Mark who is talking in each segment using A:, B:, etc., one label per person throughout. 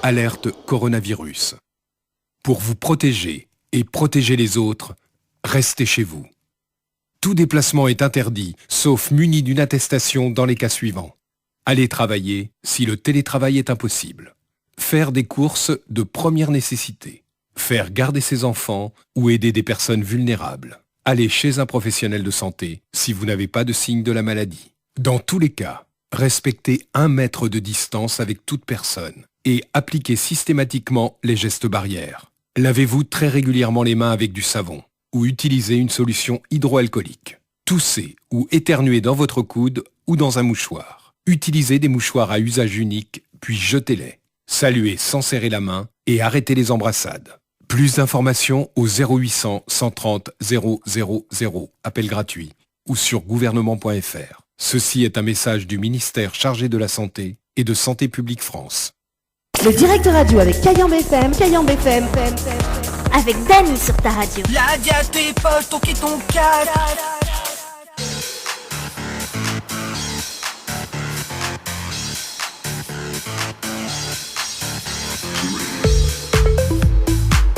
A: Alerte coronavirus. Pour vous protéger et protéger les autres, restez chez vous. Tout déplacement est interdit, sauf muni d'une attestation dans les cas suivants. Aller travailler si le télétravail est impossible. Faire des courses de première nécessité. Faire garder ses enfants ou aider des personnes vulnérables. Aller chez un professionnel de santé si vous n'avez pas de signe de la maladie. Dans tous les cas, respectez 1 mètre de distance avec toute personne et appliquez systématiquement les gestes barrières. Lavez-vous très régulièrement les mains avec du savon ou utilisez une solution hydroalcoolique. Toussez ou éternuez dans votre coude ou dans un mouchoir. Utilisez des mouchoirs à usage unique, puis jetez-les. Saluez sans serrer la main et arrêtez les embrassades. Plus d'informations au 0800 130 000, appel gratuit, ou sur gouvernement.fr. Ceci est un message du ministère chargé de la Santé et de Santé publique France.
B: Le direct radio avec Kayambe FM,
C: avec Dany sur ta radio.
D: La dia tes poches, ton qui ton casse.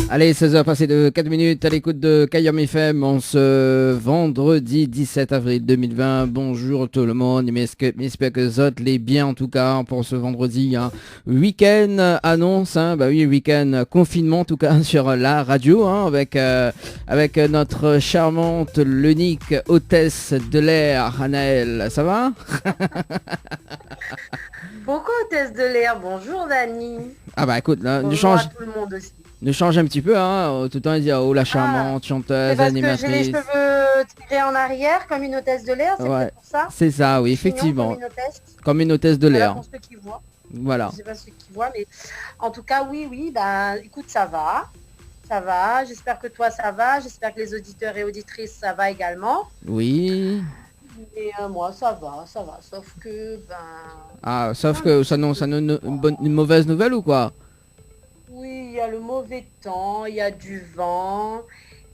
E: Allez, 16h passées de 4 minutes à l'écoute de Kayambe FM en ce vendredi 17 avril 2020. Bonjour tout le monde, j'espère que vous allez bien en tout cas pour ce vendredi. Week-end annonce, week-end confinement en tout cas sur la radio avec notre charmante, l'unique hôtesse de l'air, Anaëlle. Ça va?
F: Pourquoi hôtesse de l'air? Bonjour Dany.
E: Ah bah écoute, là,
F: bonjour à tout le monde aussi.
E: Ne change un petit peu, tout le temps il dit oh la charmante, chanteuse, animatrice.
F: C'est parce que j'ai les cheveux tirés en arrière comme une hôtesse de l'air, c'est peut-être pour ça.
E: C'est ça, oui, effectivement. Comme une hôtesse de l'air.
F: Pour ceux qui voient.
E: Voilà.
F: Je sais pas ceux qui voient, mais en tout cas, oui, bah écoute, ça va. J'espère que toi ça va, j'espère que les auditeurs et auditrices ça va également.
E: Oui.
F: Et moi ça va, sauf que
E: sauf que ça annonce une mauvaise nouvelle ou quoi?
F: Oui, il y a le mauvais temps, il y a du vent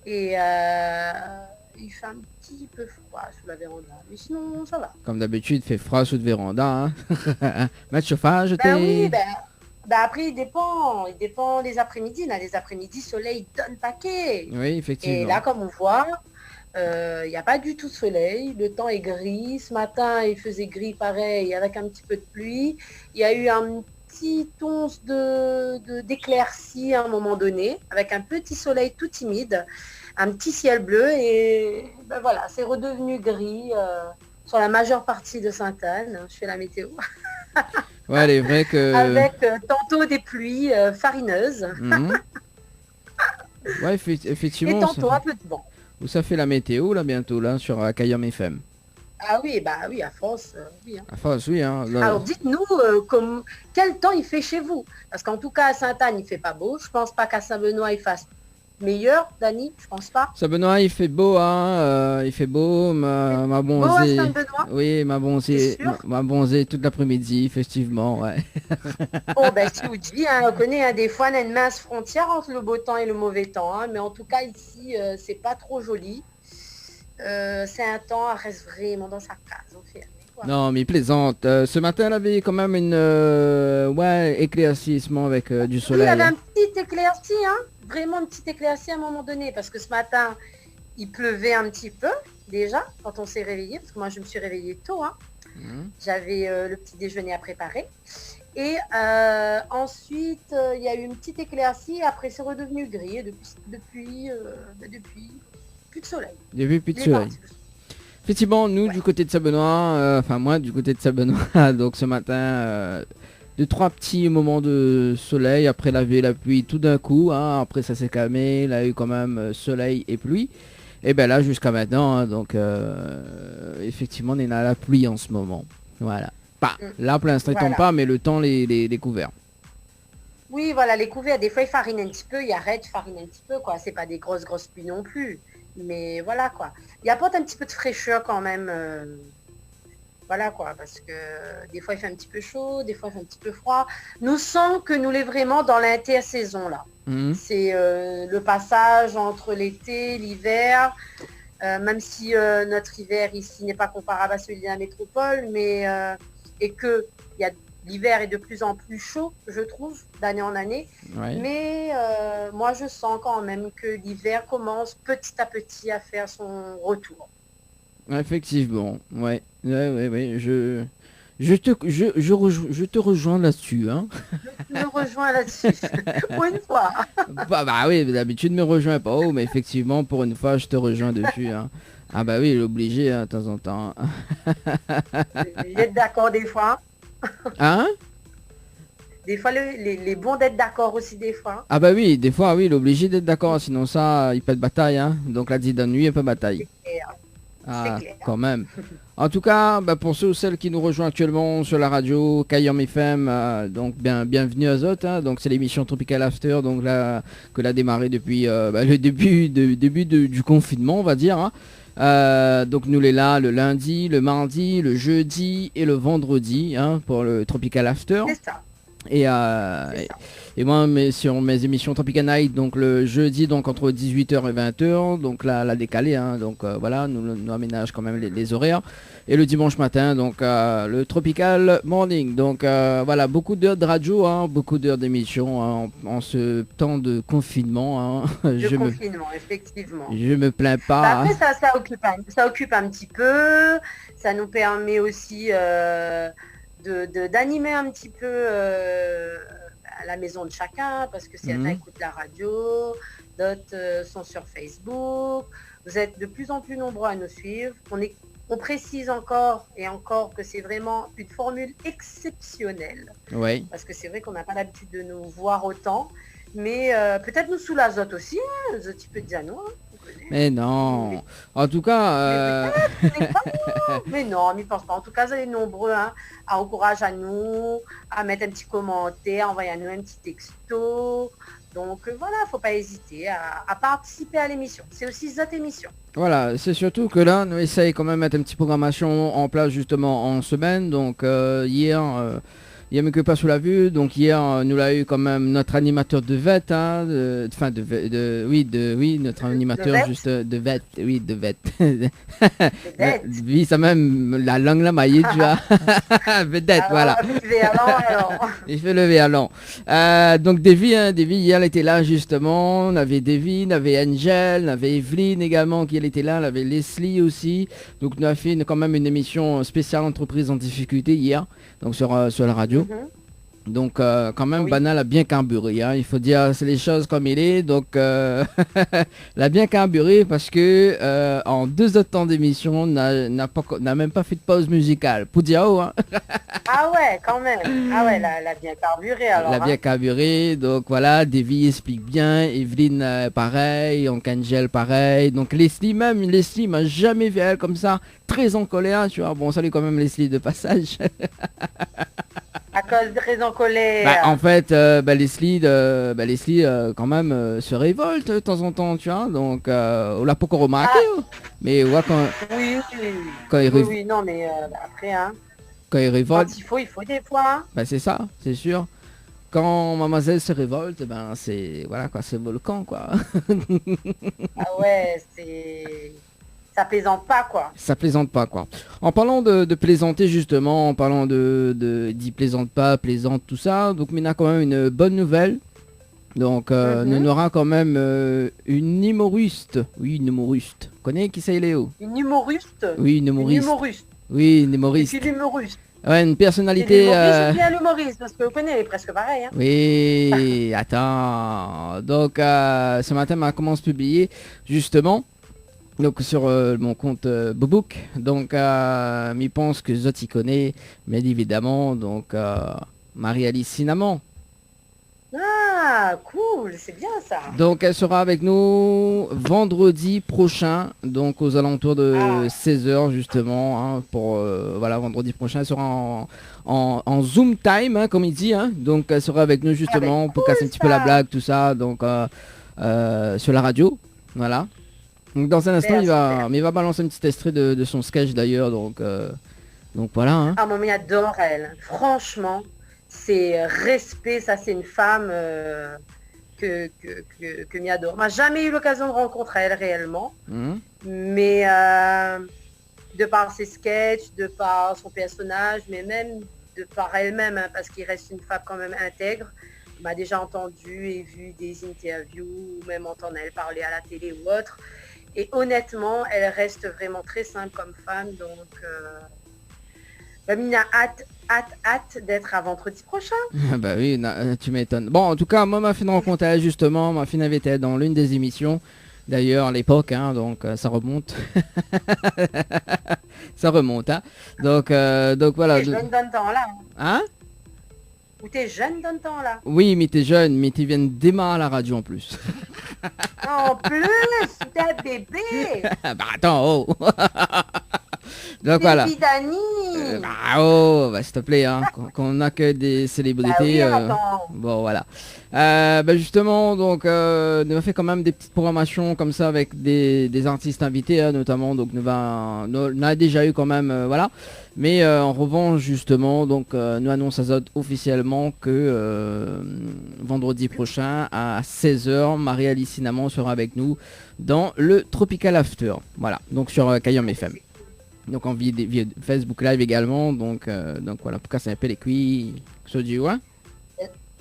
F: et il fait un petit peu froid sous la véranda. Mais sinon, ça va.
E: Comme d'habitude, il fait froid sous la véranda. Mettre chauffage,
F: oui, après, il dépend des après-midi. Là, les après-midi, soleil donne paquet.
E: Oui, effectivement.
F: Et là, comme on voit, il n'y a pas du tout de soleil. Le temps est gris. Ce matin, il faisait gris pareil avec un petit peu de pluie. Il y a eu un petit once d'éclaircie à un moment donné, avec un petit soleil tout timide, un petit ciel bleu et voilà, c'est redevenu gris sur la majeure partie de Sainte-Anne. Je fais la météo.
E: Ouais, il est vrai que...
F: Avec tantôt des pluies farineuses.
E: Ouais, effectivement.
F: Et tantôt un peu de vent.
E: Où ça fait la météo là bientôt là sur Kayambe FM?
F: Ah oui, à France, oui.
E: À France, oui.
F: Alors dites-nous quel temps il fait chez vous. Parce qu'en tout cas à Sainte-Anne, il fait pas beau. Je pense pas qu'à Saint-Benoît, il fasse meilleur, Dany, je pense pas.
E: Saint-Benoît, il fait beau, il fait beau. Ma bonzée.
F: Beau à Saint-Benoît?
E: Oui, ma bonzée toute l'après-midi, effectivement, ouais.
F: Si vous dites, on connaît, des fois, on a une mince frontière entre le beau temps et le mauvais temps. Mais en tout cas, ici, c'est pas trop joli. C'est un temps, elle reste vraiment dans sa case,
E: Non, mais plaisante. Ce matin, elle avait quand même une éclaircissement avec du soleil.
F: Oui, il y avait un petit éclairci, vraiment une petite éclaircie à un moment donné, parce que ce matin, il pleuvait un petit peu, déjà, quand on s'est réveillé, parce que moi, je me suis réveillée tôt. J'avais le petit déjeuner à préparer. Et ensuite, il y a eu une petite éclaircie, après, c'est redevenu gris, et depuis plus de soleil.
E: Depuis plus de soleil. Effectivement, nous du côté de Saint-Benoît, moi du côté de Saint-Benoît, donc ce matin, 2-3 petits moments de soleil, après la pluie tout d'un coup, après ça s'est calmé, il y a eu quand même soleil et pluie. Et bien là jusqu'à maintenant, donc effectivement on est à la pluie en ce moment. Voilà. Là pour l'instant il tombe pas, mais le temps les couverts.
F: Oui, voilà, les couverts, des fois il farine un petit peu, il arrête, farine un petit peu, quoi. C'est pas des grosses pluies non plus. Mais voilà quoi, il apporte un petit peu de fraîcheur quand même, voilà quoi, parce que des fois il fait un petit peu chaud, des fois il fait un petit peu froid. Nous sentons que nous l'est vraiment dans l'intersaison là. C'est le passage entre l'été, l'hiver, même si notre hiver ici n'est pas comparable à celui de la métropole, mais et que il y a l'hiver est de plus en plus chaud, je trouve, d'année en année.
E: Ouais.
F: Mais moi, je sens quand même que l'hiver commence petit à petit à faire son retour.
E: Effectivement, ouais. Ouais. Je te rejoins là-dessus, hein.
F: Je me rejoins là-dessus. Pour une fois.
E: Bah oui, d'habitude me rejoins pas, oh, mais effectivement, pour une fois, je te rejoins dessus, hein. Ah bah oui, il est obligé, hein, de temps en temps.
F: Vous êtes d'accord des fois.
E: Hein?
F: Des fois, les bons d'être d'accord aussi des fois.
E: Ah bah oui, des fois, oui, il est obligé d'être d'accord, sinon ça, il peut être bataille, hein. Donc la dit nuit, il peut bataille.
F: Et,
E: Ah,
F: clair.
E: quand même. En tout cas, bah, pour ceux ou celles qui nous rejoignent actuellement sur la radio Kayam FM, donc bienvenue à Zot, hein. Donc c'est l'émission Tropical After, donc là que l'a démarré depuis le début du confinement, on va dire, hein. Donc nous les là le lundi, le mardi, le jeudi et le vendredi, hein, pour le Tropical After.
F: C'est ça.
E: Et,
F: C'est ça.
E: et moi, sur mes émissions Tropical Night, donc le jeudi, donc entre 18h et 20h, donc la décalée, hein, donc voilà, nous aménage quand même les horaires. Et le dimanche matin, donc le Tropical Morning. Donc voilà, beaucoup d'heures de radio, hein, beaucoup d'heures d'émissions, hein, en ce temps de confinement. Hein.
F: Confinement, effectivement.
E: Je me plains pas.
F: Bah, après, ça occupe un petit peu. Ça nous permet aussi d'animer un petit peu la maison de chacun, parce que certains écoutent la radio, d'autres sont sur Facebook. Vous êtes de plus en plus nombreux à nous suivre. On précise encore et encore que c'est vraiment une formule exceptionnelle.
E: Oui.
F: Parce que c'est vrai qu'on n'a pas l'habitude de nous voir autant. Mais peut-être nous sous la Zot aussi. Hein. Zot, tu peux dire à nous. Hein.
E: Mais non. En tout cas...
F: Mais non, on n'y pense pas. En tout cas, vous êtes nombreux, hein, à encourager à nous, à mettre un petit commentaire, envoyer à nous un petit texto. Donc voilà, faut pas hésiter à participer à l'émission. C'est aussi cette émission.
E: Voilà, c'est surtout que là, nous essayons quand même de mettre une petite programmation en place justement en semaine. Donc hier, mais que pas sous la vue. Donc hier, nous l'a eu quand même notre animateur de VET, hein, notre animateur juste de VET, oui, de VET. Oui, ça même la langue là maillée, tu vois. Vedette, voilà. Il fait lever à l'an. Donc Davy, hier elle était là justement. On avait Davy, on avait Angel, on avait Evelyne également qui elle était là, on avait Leslie aussi. Donc nous avons fait quand même une émission spéciale entreprise en difficulté hier, donc sur la radio. Donc quand même, oui. Banal a bien carburé, hein. Il faut dire c'est les choses comme il est. Donc elle a bien carburé parce que en 2 autres temps d'émission, n'a même pas fait de pause musicale. Pour dire oh, hein.
F: Ah ouais, quand même. Ah ouais, elle a bien carburé alors.
E: Elle a bien carburé, donc voilà, Davy explique bien, Evelyne pareil, Angel pareil. Donc Leslie m'a jamais vu elle comme ça, très en colère, tu vois. Bon, salut quand même Leslie de passage.
F: À cause de raisons colère.
E: En fait, Leslie quand même se révolte de temps en temps, tu vois. Donc, on l'a pas encore remarqué. Mais ouais, quand...
F: Oui, non, mais après, hein.
E: Quand il révolte...
F: Quand il faut des fois. Hein.
E: C'est ça, c'est sûr. Quand mademoiselle se révolte, c'est... Voilà, quoi, c'est volcan, quoi.
F: Ah ouais, c'est... Ça plaisante pas, quoi.
E: Ça plaisante pas, quoi. En parlant de plaisanter, justement, en parlant d'y plaisante pas, plaisante, tout ça, donc on a quand même une bonne nouvelle. Donc, on aura quand même une humoriste. Oui, une humoriste. Connais qui c'est, Léo?
F: Une humoriste?
E: Oui, une humoriste.
F: Une humoriste.
E: Oui, une humoriste.
F: Et puis l'humoriste.
E: Ouais, une personnalité...
F: C'est bien l'humoriste, parce que vous connaissez, elle est presque pareil. Hein.
E: Oui, attends. Donc, ce matin, ma commence à publier, justement... Donc sur mon compte Bobook, donc m'y pense que Zot y connaît, mais évidemment, donc Marie-Alice Cinnamon.
F: Ah, cool, c'est bien ça.
E: Donc elle sera avec nous vendredi prochain, donc aux alentours de 16h justement, hein, pour voilà, vendredi prochain, elle sera en Zoom time, hein, comme il dit, hein, donc elle sera avec nous justement pour casser un petit peu la blague, tout ça, donc sur la radio, voilà. Donc dans un instant, il va balancer un petit extrait de son sketch d'ailleurs, donc voilà. Hein.
F: Ah, maman, adore elle. Franchement, c'est respect, ça c'est une femme que m'adore. Moi, jamais eu l'occasion de rencontrer elle réellement, mais de par ses sketchs, de par son personnage, mais même de par elle-même, hein, parce qu'il reste une femme quand même intègre, m'a déjà entendu et vu des interviews, ou même entendu elle parler à la télé ou autre. Et honnêtement, elle reste vraiment très simple comme femme. Donc, Mina, hâte d'être à vendredi prochain.
E: Bah oui, tu m'étonnes. Bon, en tout cas, moi, ma fille de rencontre, elle, justement, ma fille avait été dans l'une des émissions. D'ailleurs, à l'époque, hein, donc ça remonte. Ça remonte, hein. Donc voilà.
F: T'es jeune dans le temps là.
E: Hein?
F: Ou t'es jeune dans le temps là.
E: Oui, mais t'es jeune, mais tu viens de démarrer à la radio en plus.
F: En plus, t'es un bébé.
E: Bah attends, oh. Donc voilà. Bah s'il te plaît, hein, qu'on n'a que des célébrités.
F: Bah oui,
E: bon voilà. Bah justement, donc nous a fait quand même des petites programmations comme ça avec des artistes invités, hein, notamment. Donc nous a déjà eu quand même, voilà. Mais en revanche, justement, donc nous annonce Azot officiellement que vendredi prochain à 16h, Marie-Alice Cinnamon sera avec nous dans le Tropical After. Voilà, donc sur Kayam FM. Donc en via Facebook Live également. Donc voilà, pourquoi ça s'appelle les cuits. Ouais.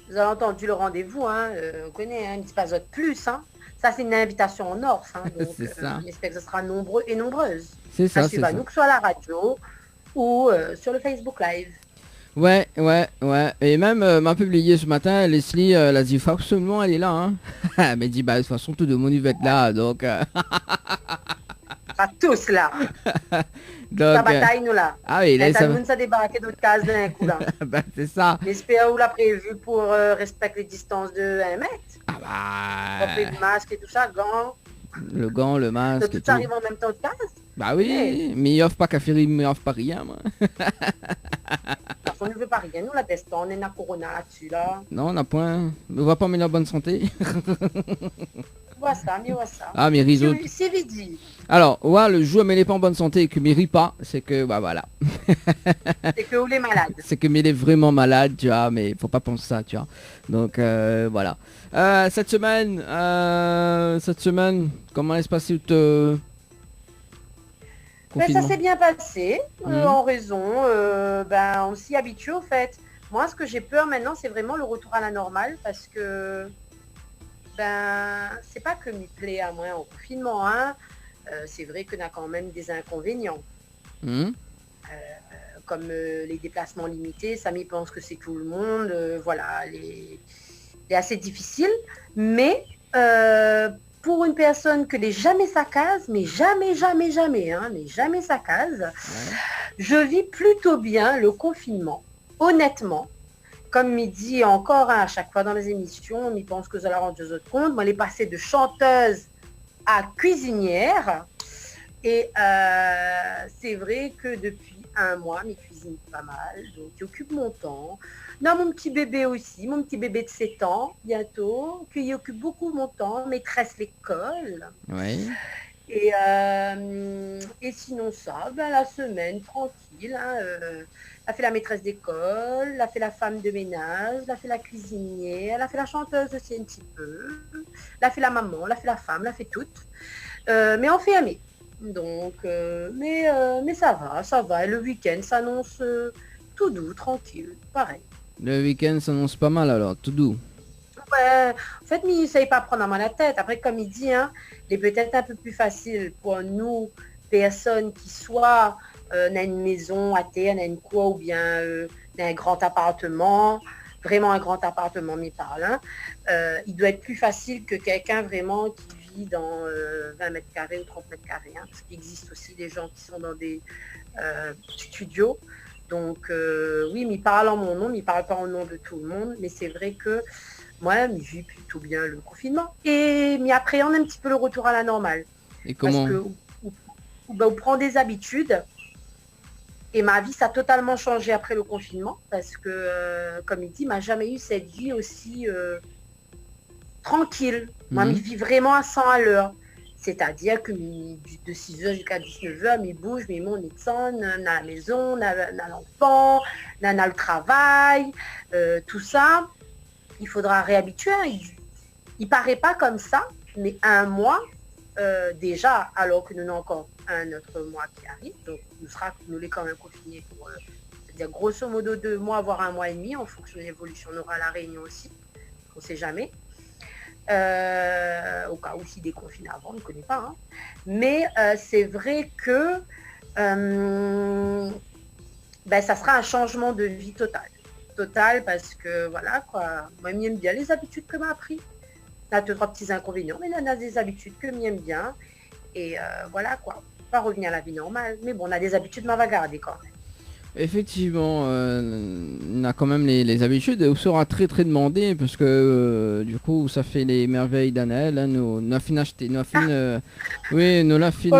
F: Vous avez entendu le rendez-vous, hein, on connaît, hein, pas de plus. Hein. Ça, c'est une invitation en or. Hein, donc,
E: c'est ça.
F: J'espère que ce sera nombreux et nombreuses.
E: C'est ça, c'est ça.
F: Nous, que ce soit à la radio ou sur le Facebook Live.
E: Ouais. Et même m'a publié ce matin, Leslie, elle a dit forcément elle est là. Hein. Elle m'a dit, bah de toute façon, tout le monde va être là. Donc...
F: Pas tous là.
E: Donc,
F: la bataille nous là.
E: Ah oui, là,
F: ça va ça débarquer d'autres cases d'un coup là.
E: Bah, c'est ça.
F: J'espère où l'a prévu pour respecter les distances de 1 mètre.
E: Ah bah.
F: Le masque et tout ça, gants.
E: Le gant, le masque.
F: Donc, tout arrive en même temps de case.
E: Bah oui, mais il offre pas café, il offre pas rien, moi.
F: On ne veut pas rien, nous la testons, on est na corona là-dessus là.
E: Non, on n'a point. On va pas mettre la bonne santé.
F: Vois ça, mais vois ça.
E: Ah, mais risotto.
F: C'est vidi.
E: Alors, ouais, le jour mais il est pas en bonne santé et que mais rit pas, c'est que bah voilà.
F: C'est que vous les malades.
E: C'est que mais il est vraiment malade, tu vois, mais faut pas penser ça, tu vois. Donc voilà. Cette semaine, comment est-ce passé le confinement?
F: Ça s'est bien passé, en raison, on s'y habitue au fait. Moi, ce que j'ai peur maintenant, c'est vraiment le retour à la normale, parce que c'est pas que m'y plaît à moi en confinement, hein. C'est vrai qu'on a quand même des inconvénients. Comme les déplacements limités, Samy pense que c'est tout le monde, voilà, c'est assez difficile, mais pour une personne que n'est jamais sa case, mais jamais, hein, mais jamais sa case, je vis plutôt bien le confinement, honnêtement. Comme il dit encore, hein, à chaque fois dans les émissions, il pense que ça la rend aux autres compte. Moi, elle est passée de chanteuse à cuisinière. Et c'est vrai que depuis 1 mois, je cuisine pas mal. Donc, qui occupe mon temps. Non, mon petit bébé aussi, mon petit bébé de 7 ans, bientôt, qui occupe beaucoup mon temps, maîtresse l'école.
E: Oui.
F: Et sinon ça, la semaine, tranquille, hein, elle a fait la maîtresse d'école, elle a fait la femme de ménage, elle a fait la cuisinière, elle a fait la chanteuse aussi un petit peu, elle a fait la maman, elle a fait la femme, elle a fait toutes, mais enfermée. Donc, mais ça va, et le week-end s'annonce tout doux, tranquille, pareil.
E: Le week-end s'annonce pas mal alors, tout doux.
F: Ouais, en fait, il ne savait pas prendre en main la tête. Après, comme il dit, hein, il est peut-être un peu plus facile pour nous, personnes qui soit dans une maison à terre, dans une cour ou bien dans un grand appartement, vraiment un grand appartement, mais parle. Hein, il doit être plus facile que quelqu'un vraiment qui vit dans 20 mètres carrés ou 30 mètres carrés. Hein, parce qu'il existe aussi des gens qui sont dans des studios. Donc, oui, mais il parle en mon nom, mais il ne parle pas en nom de tout le monde. Mais c'est vrai que moi, je vis plutôt bien le confinement. Mais après, on a un petit peu le retour à la normale.
E: Et comment?
F: Parce que on prend des habitudes. Et ma vie, ça a totalement changé après le confinement. Parce que, comme il dit, m'a jamais eu cette vie aussi tranquille. Moi, je vis vraiment à 100 à l'heure. C'est-à-dire que de 6h jusqu'à 19h, je bouge, je monte dans la maison, dans l'enfant, dans le travail, tout ça. Il faudra réhabituer. Il paraît pas comme ça, mais 1 mois, déjà, alors que nous avons encore un autre mois qui arrive, donc nous les quand même confinés pour c'est-à-dire grosso modo 2 mois, voire 1 mois et demi, en fonction de l'évolution. On aura à La Réunion aussi, on ne sait jamais. Au cas où s'il déconfine avant, on ne connaît pas. Hein. Mais c'est vrai que ça sera un changement de vie total. Total parce que voilà quoi, moi j'aime bien les habitudes que m'a appris. Il y a 2-3 petits inconvénients, mais il y en a des habitudes que j'aime bien. Et voilà quoi, pas revenir à la vie normale. Mais bon, on a des habitudes, mais on va garder quand même.
E: Effectivement, on a quand même les habitudes, on sera très très demandé parce que du coup ça fait les merveilles d'Anaël, hein, nous a fini acheter, nous a fini, oui, nous l'a fini,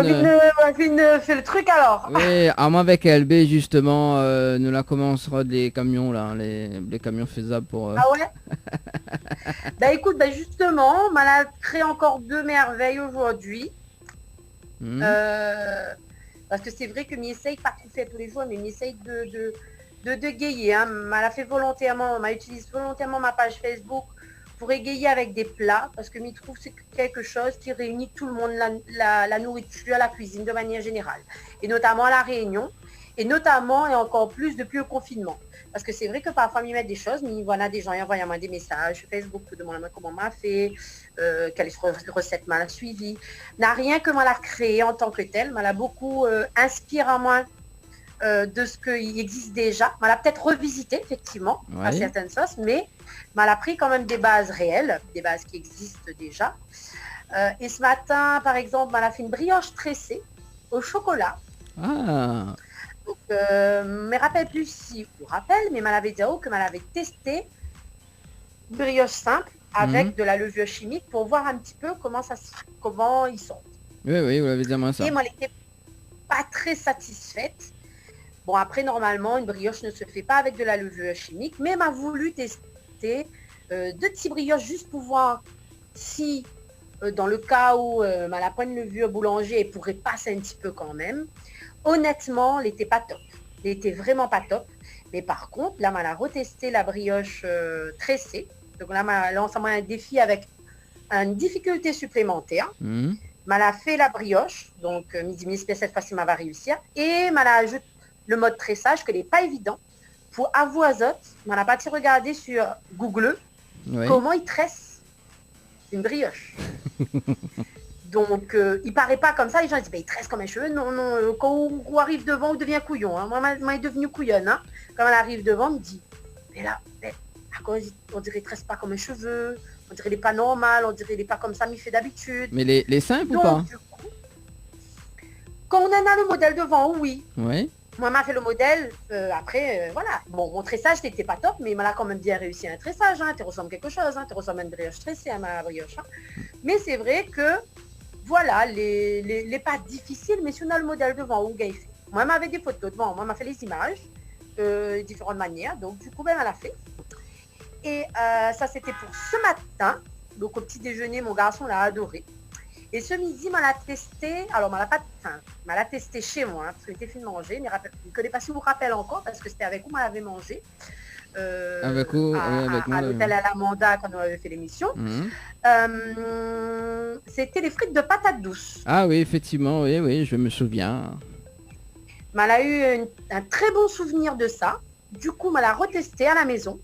F: fait le truc alors.
E: oui, avec LB justement, nous la commencera les camions là, les camions faisables pour.
F: Ah ouais. Écoute, justement, on a créé encore 2 merveilles aujourd'hui. Parce que c'est vrai que m'essaye pas tout faire tous les jours, mais m'essaye de gayer. Hein. M'a fait volontairement, m'a utilisé volontairement ma page Facebook pour égayer avec des plats, parce que m'y trouve c'est quelque chose qui réunit tout le monde, la nourriture, la cuisine de manière générale, et notamment à La Réunion, et notamment et encore plus depuis le confinement. Parce que c'est vrai que parfois, ils mettent des choses, mais voilà, des gens envoient moi des messages sur Facebook pour demander comment m'a fait, quelle recette m'a suivi. N'a rien que m'a créé en tant que tel, m'a beaucoup inspiré en moi de ce qui existe déjà. M'a peut-être revisité, effectivement, à certaines sauces, mais m'a pris quand même des bases réelles, des bases qui existent déjà. Et ce matin, par exemple, m'a fait une brioche tressée au chocolat.
E: Ah.
F: Donc, me rappelle plus si vous rappelle, mais m'avait dit que m'avait testé une brioche simple avec de la levure chimique pour voir un petit peu comment ils sont.
E: Oui, vous l'avez dit à moi ça.
F: Et moi, elle n'était pas très satisfaite. Bon, après, normalement, une brioche ne se fait pas avec de la levure chimique, mais m'a voulu tester 2 petits brioches juste pour voir si, dans le cas où la pointe de levure boulanger, elle pourrait passer un petit peu quand même. Honnêtement, elle n'était pas top. Elle n'était vraiment pas top. Mais par contre, là, elle a retesté la brioche tressée. Donc là, elle a lancé un défi avec une difficulté supplémentaire. Elle a fait la brioche. Donc, midi, cette fois-ci, elle va réussir. Et elle a ajouté le mode tressage, que n'est pas évident. Pour avouer à Zot, elle a parti regarder sur Google comment ils tressent une brioche. Donc, il paraît pas comme ça. Les gens disent, il tresse comme un cheveu. Non, quand on arrive devant, on devient couillon. Hein. Moi, elle est devenue couillonne. Hein. Quand elle arrive devant, elle me dit, mais là, on dirait qu'il tresse pas comme un cheveu. On dirait qu'il n'est pas normal. On dirait qu'il n'est pas comme ça, mais il fait d'habitude.
E: Mais les simples ou pas?
F: Du coup, quand on en a le modèle devant, oui.
E: Oui.
F: Moi, m'a fait le modèle. Après, voilà. Bon, mon tressage n'était pas top, mais il m'a quand même bien réussi un tressage. Hein. Tu ressembles quelque chose. Hein. Tu ressembles à une brioche tressée, à ma brioche. Hein. Mais c'est vrai que voilà, les pâtes difficiles, mais si on a le modèle devant, où il fait. Moi, m'avait des photos devant, moi, m'a fait les images, de différentes manières, donc du coup, elle l'a fait. Et ça, c'était pour ce matin, donc au petit déjeuner, mon garçon l'a adoré. Et ce midi, m'a l'a testé, alors m'a l'a testé chez moi, hein, parce qu'il était fini de manger, mais je ne connais pas si vous vous rappelez encore, parce que c'était avec où m'a l'avait mangé.
E: Avec vous,
F: à l'hôtel à l'Amanda quand on avait fait l'émission. C'était les frites de patates douces.
E: Ah oui, effectivement, oui, je me souviens.
F: Elle a eu un très bon souvenir de ça. Du coup, elle a retesté à la maison.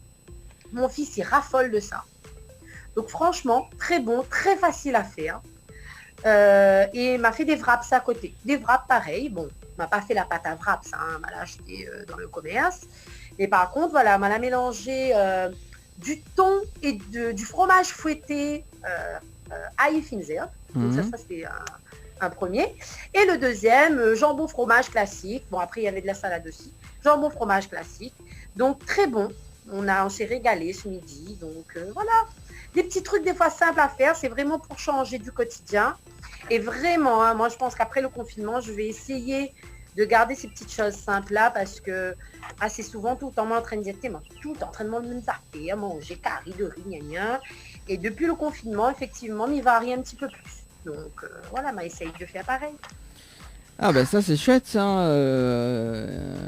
F: Mon fils, il raffole de ça. Donc franchement, très bon, très facile à faire. Et m'a fait des wraps à côté. Des wraps pareil. Bon, m'a pas fait la pâte à wraps, hein, m'a acheté dans le commerce. Mais par contre, voilà, m'a mélangé du thon et du fromage fouetté ail finzer. Donc ça c'est un premier. Et le deuxième, jambon fromage classique. Bon, après, il y avait de la salade aussi. Jambon fromage classique. Donc, très bon. On s'est régalé ce midi. Donc, voilà. Des petits trucs des fois simples à faire. C'est vraiment pour changer du quotidien. Et vraiment, hein, moi, je pense qu'après le confinement, je vais essayer de garder ces petites choses simples-là parce que assez souvent, tout le temps, moi, en train de dire, tout en train de me zapper, à manger, carré, de riz, gna gna. Et depuis le confinement, effectivement, il varie un petit peu plus. Donc, voilà, m'a essayé de faire pareil.
E: Ah ben ça c'est chouette ça,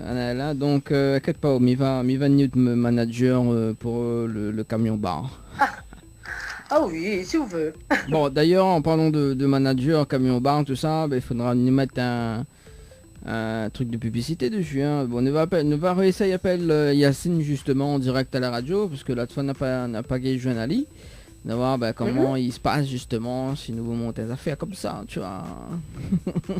E: Anaëlla. Donc, inquiète pas, m'y va Newt manager pour le camion bar.
F: Ah oui, si vous voulez.
E: Bon, d'ailleurs, en parlant de manager, camion bar, tout ça, il faudra nous mettre un truc de publicité dessus. Hein. Bon, ne va réessayer appelle Yacine justement en direct à la radio, parce que l'autre fois n'a pas gagné Journali. De voir comment il se passe justement si nous montons des affaires comme ça, tu vois.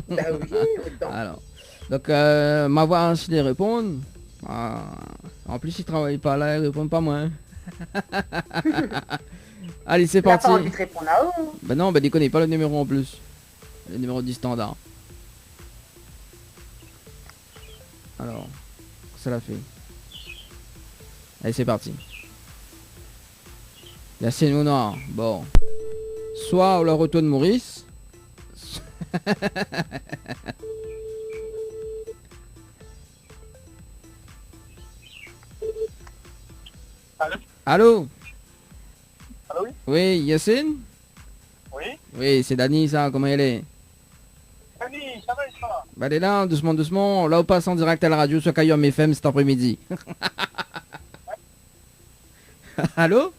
F: Bah oui, autant.
E: Alors, donc ma voix s'il les répondre. En plus il travaille pas là, il répond pas moins. Allez, c'est
F: Il a
E: parti.
F: pas envie de répondre à eux.
E: Bah non, bah déconnez pas le numéro en plus. Le numéro du standard. Alors, ça l'a fait. Allez, c'est parti. Yacine Mounard, bon. Soit le retour de Maurice.
C: Allô?
E: Allô?
C: Allô, oui?
E: Oui, Yacine?
C: Oui?
E: Oui, c'est Dani, ça, comment elle est?
C: Dani, ça va et toi?
E: Bah elle est là, doucement, doucement. Là, on passe en direct à la radio sur Kayom FM cet après-midi. Allô?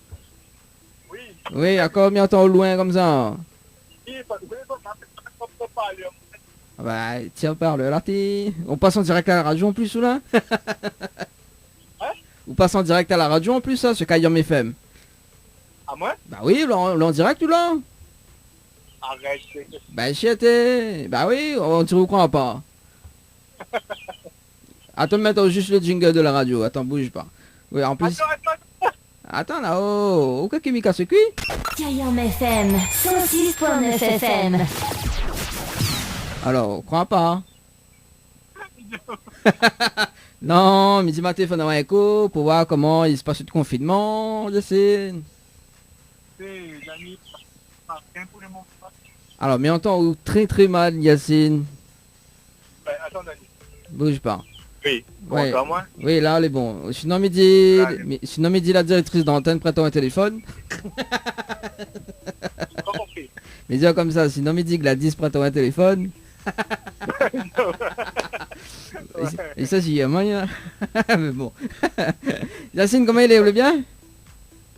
C: Oui.
E: Oui, à combien de temps au loin comme ça? Ah bah, tiens, parle, là, on passe en direct à la radio en plus, ou là? On passe en direct à la radio en plus, ça, sur Kayom FM.
C: À moi?
E: Bah oui, là, en direct, ou là?
C: Arrête.
E: Bah, chiaté. Bah oui, on ne croit pas. Attends, mettre juste le jingle de la radio. Attends, bouge pas. Oui, en plus... Attends, là, oh, ok, qui m'y casse le cul?
G: Kayom FM 106.9 FM.
E: Alors, on croit pas. Non, midi matin, il faut avoir un écho pour voir comment il se passe le confinement, je sais.
C: Dani, rien pour le moment.
E: Alors, mais on entend très très mal, Yacine.
C: Ben, attends, Dani.
E: Bouge pas.
C: Oui. Bon,
E: Ouais.
C: toi, moi?
E: Oui, là, elle est bon. Sinon, midi,
C: Allez.
E: sinon, midi la directrice d'antenne prête un téléphone.
C: J'ai pas compris.
E: Mais dire comme ça, sinon, midi Gladys prête un téléphone. Et ça, j'y ai moyen. Mais bon. Yacine, comment il est? Vous allez bien?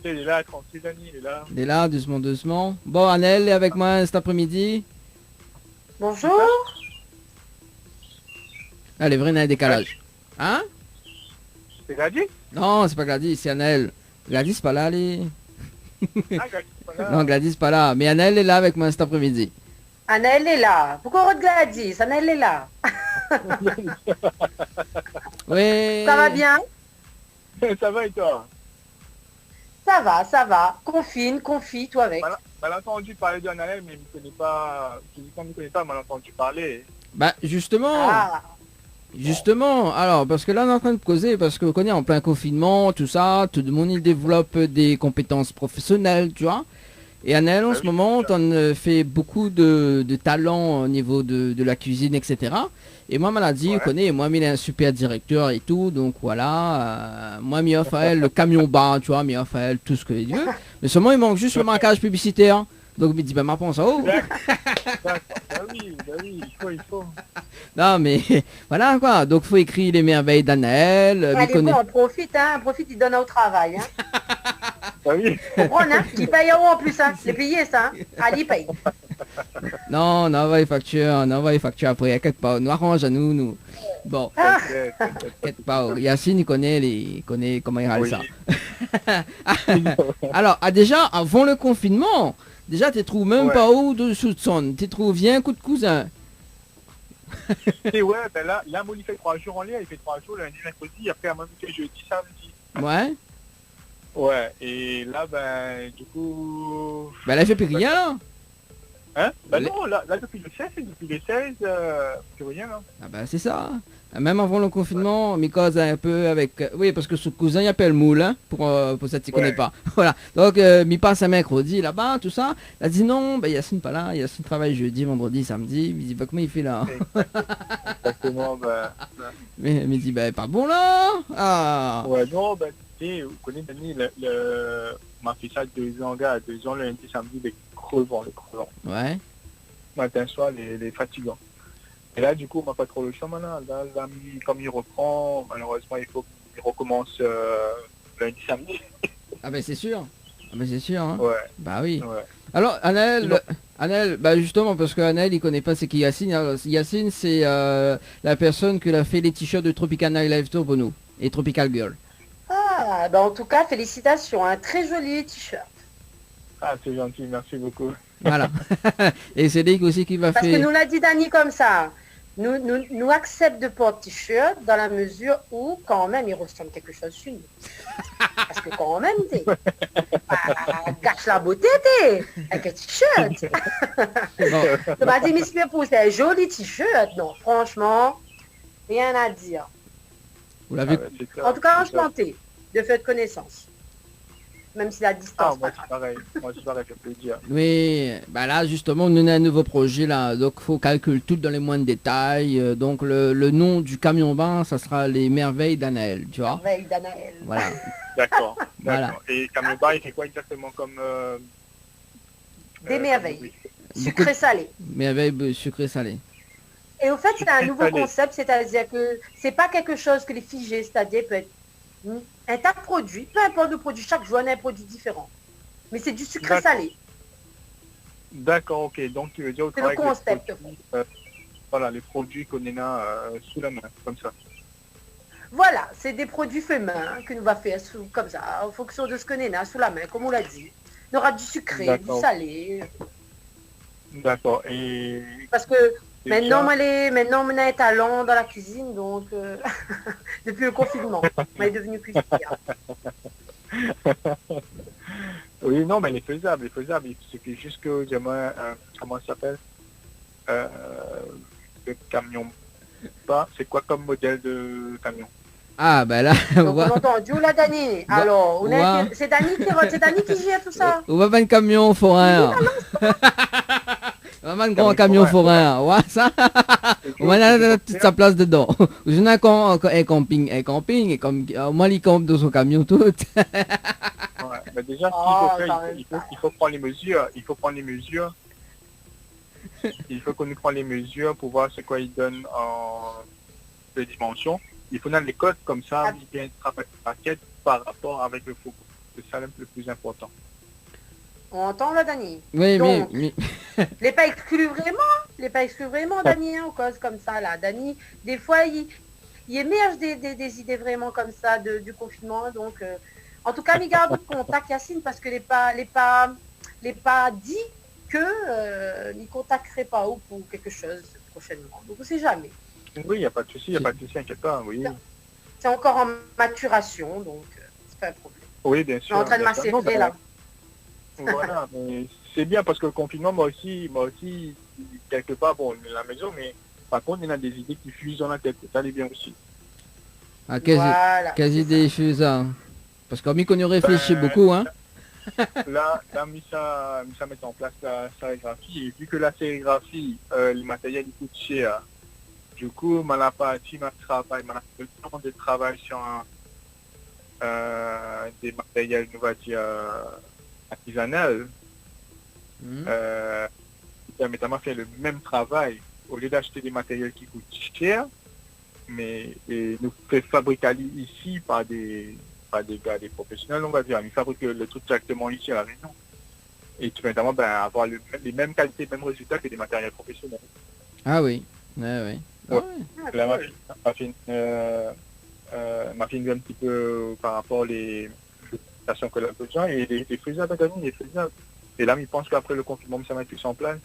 C: Il est là, tranquille, Dani, il est là.
E: Il est là, doucement, doucement. Bon, Annelle est avec moi cet après-midi.
F: Bonjour.
E: Elle est vraie, il y a un décalage. Hein?
C: C'est Gladys?
E: Non, c'est pas Gladys, c'est Annelle. Gladys, pas là, allez.
C: Ah, Gladys, voilà.
E: Non, Gladys, pas là. Mais Annelle est là avec moi cet après-midi.
F: Anna, est là. Pourquoi on Gladys? Anna, est là.
E: Oui.
F: Ça va bien?
C: Ça va et toi?
F: Ça va. Confie, toi avec.
C: Mal entendu parler de Annalelle, mais il ne connaît pas. Physiquement, il ne connaît pas, mal entendu parler.
E: Bah, justement.
F: Ah,
E: Justement, alors, parce que là, on est en train de causer, parce que vous connaissez, en plein confinement, tout ça, tout le monde, il développe des compétences professionnelles, tu vois. Et Annelle, en
C: Bah
E: ce
C: oui,
E: moment,
C: c'est ça.
E: t'en fait beaucoup de talents au niveau de la cuisine, etc. Et moi, m'a dit,
C: Ouais.
E: vous connaissez, moi, il est un super directeur et tout, donc voilà. Moi, il offre à elle le camion bas, tu vois, il offre à elle tout ce que il veut. Mais seulement, il manque juste le marquage publicitaire. Donc, il me dit, bah, ma pense, oh.
C: D'accord. Bah oui, il faut.
E: Non, mais voilà, quoi. Donc, faut écrire les merveilles d'Annelle.
F: allez, bon, on profite, il donne au travail. Hein.
C: Bah oui.
F: Comprends, hein? Il paye en plus, hein. Les payés, ça. Hein. Allez, il paye.
E: Non, on envoie les factures après, inquiète pas, nous arrange à nous. Bon,
C: T'inquiète.
E: inquiète pas, Yacine, il connaît comment il râle
C: Oui.
E: ça. Alors, déjà, avant le confinement, déjà, tu trouves même
C: Ouais.
E: pas où de soupçonne, tu trouves bien un coup de cousin.
C: Et ouais, ben là, moi, il fait 3 jours en lien, il fait 3 jours, lundi, mercredi, après, à moi, il fait jeudi, samedi.
E: Ouais,
C: Ouais, et là, ben, du coup...
E: ben là, il fait plus rien, là.
C: Hein? Ben
E: Les-
C: non, là, depuis le 16, plus rien, là.
E: Ah ben, c'est ça. Même avant le confinement, il cause un peu avec... oui, parce que son cousin, il appelle Moule, hein, pour ça, tu connais
C: Ouais.
E: pas. Voilà. Donc, il passe un mercredi là-bas, tout ça. Il a dit non, ben Yacine pas là. Yacine travaille jeudi, vendredi, samedi. Il dit, bah, comment il fait là?
C: Exactement, ben...
E: Mais il dit, bah, pas bon là. Ah.
C: Ouais, non, ben, tu sais, vous connaissez, Dani, on m'a fait ça 2 ans, gars, 2 ans, lundi, samedi, les crevants.
E: Ouais.
C: Matin, soir, les fatigants. Et là, du coup, on m'a pas trop le choix maintenant. Là, comme il reprend, malheureusement, il faut qu'il recommence lundi, samedi.
E: Ah ben c'est sûr. Ah ben c'est sûr, hein.
C: Ouais,
E: Bah oui.
C: ouais.
E: Alors, Annelle,
C: Sinon-
E: Anel, bah justement, parce que Anel, il connaît pas c'est qui Yacine. Alors, Yacine, c'est la personne qui a fait les t-shirts de Tropical Nightlife Tour pour nous. Et Tropical Girl.
F: Ah, bah en tout cas, félicitations, un très joli t-shirt.
C: Ah, c'est gentil, merci beaucoup.
E: Voilà. Et c'est lui aussi qui va
F: Parce que
E: faire...
F: nous l'a dit Dani comme ça. Nous accepte de porter t-shirt dans la mesure où quand même il ressemble quelque chose sur nous. Parce que quand même, gâche la beauté, avec un t-shirt.
E: Bon,
F: Tu m'as dit, Miss Pepou, c'est un joli t-shirt. Non, franchement, rien à dire.
E: vous l'avez...
C: C'est clair,
F: En tout cas,
C: c'est clair.
F: enchanté de faire connaissance. Même si la
C: Ah,
F: distance.
C: moi c'est pareil, ça fait plaisir.
E: Oui, bah là justement on a un nouveau projet là, donc faut calculer tout dans les moindres détails. Donc le nom du camion bain, ça sera les merveilles d'Anaël, tu vois.
F: Merveille d'Anaël.
E: Voilà.
C: D'accord,
E: Voilà.
C: d'accord. Et Kameba, il fait quoi exactement comme...
F: Des merveilles.
E: Beaucoup
F: Sucré
E: de
F: salé.
E: merveilles sucré salé.
F: Et au fait, c'est un nouveau
C: Salé.
F: concept, c'est-à-dire que c'est pas quelque chose que les figés, c'est-à-dire peut être un tas de produits, peu importe le produit, chaque jour on a un produit différent. Mais c'est du sucré
C: D'accord.
F: salé.
C: D'accord, ok. Donc tu veux dire au
F: C'est le
C: travail avec les
F: concept.
C: produits, voilà, les produits qu'on a sous la main, comme ça.
F: Voilà, c'est des produits faits main que nous va faire comme ça, en fonction de ce que nous a sous la main, comme on l'a dit. Il y aura du sucré, du
C: D'accord.
F: salé.
C: D'accord. Et
F: Parce que maintenant, on a un talent dans la cuisine, donc depuis le confinement, on est devenu cuisinière.
C: oui, non, mais il est faisable, C'est que juste que j'aimerais, comment ça s'appelle le camion. Pas, c'est quoi comme modèle de camion?
E: Ah bah là,
F: Donc on entend Dieu la Dani. Alors,
E: Ouais.
F: c'est Dani qui gère tout ça.
E: on va pas un camion forain. On va un grand camion forain. Ouais, ça. On va avoir toute sa place dedans. Je n'ai un camping, et comme moi il campe dans son camion tout.
C: Ouais, mais déjà, ce qu'il
F: Oh,
C: faut faire,
F: quand même
C: il faut prendre les mesures. Il faut prendre les mesures. Il faut qu'on nous prenne les mesures pour voir ce quoi il donne en de dimensions. Il faut donner les codes comme ça, bien travailler la maquette par rapport avec le fourgon. C'est ça le plus important.
F: On entend là, Dani.
E: Oui,
F: Donc,
E: mais
F: les pas exclus vraiment, Dani, hein, aux causes comme ça, là. Dani, des fois, il émerge des idées vraiment comme ça du confinement. Donc, en tout cas, il garde le contact, Yacine, parce que les pas dit que il contacterait pas ou pour quelque chose prochainement. Donc, on ne sait jamais.
C: Oui, il n'y a pas de souci, inquiète pas, oui.
F: C'est encore en maturation, donc c'est pas un problème.
C: Oui, bien
F: Je
C: sûr.
F: suis en train de
C: bien sûr. Non,
F: m'assérer, là.
C: Voilà, mais c'est bien parce que le confinement, moi aussi, quelque part, bon, on est à la maison, mais par contre, il y a des idées qui fusent dans la tête. Ça allait bien aussi.
E: ah, quasi
F: Voilà, c'est
E: idée fuse ça. Parce que comme qu'on réfléchit beaucoup, hein.
C: Là, Missa met en place la sérigraphie, et vu que la sérigraphie, le matériel, il coûte cher, du coup, ma le temps de travail sur des matériels, on va dire, artisanal, permettant de faire le même travail, au lieu d'acheter des matériels qui coûtent cher, mais nous fait fabriquer ici par des gars, des professionnels, on va dire. Ils fabriquent le truc directement ici à la Réunion. Et tout notamment avoir les mêmes qualités, les mêmes résultats que des matériels professionnels.
E: Ah oui, ouais.
C: Ouais.
F: Ah,
C: Là,
F: cool.
C: m'a fait un petit peu par rapport aux stations que l'on a besoin, et les faisables, il est faisable. Et là, il pense qu'après le confinement, ça va être plus en place.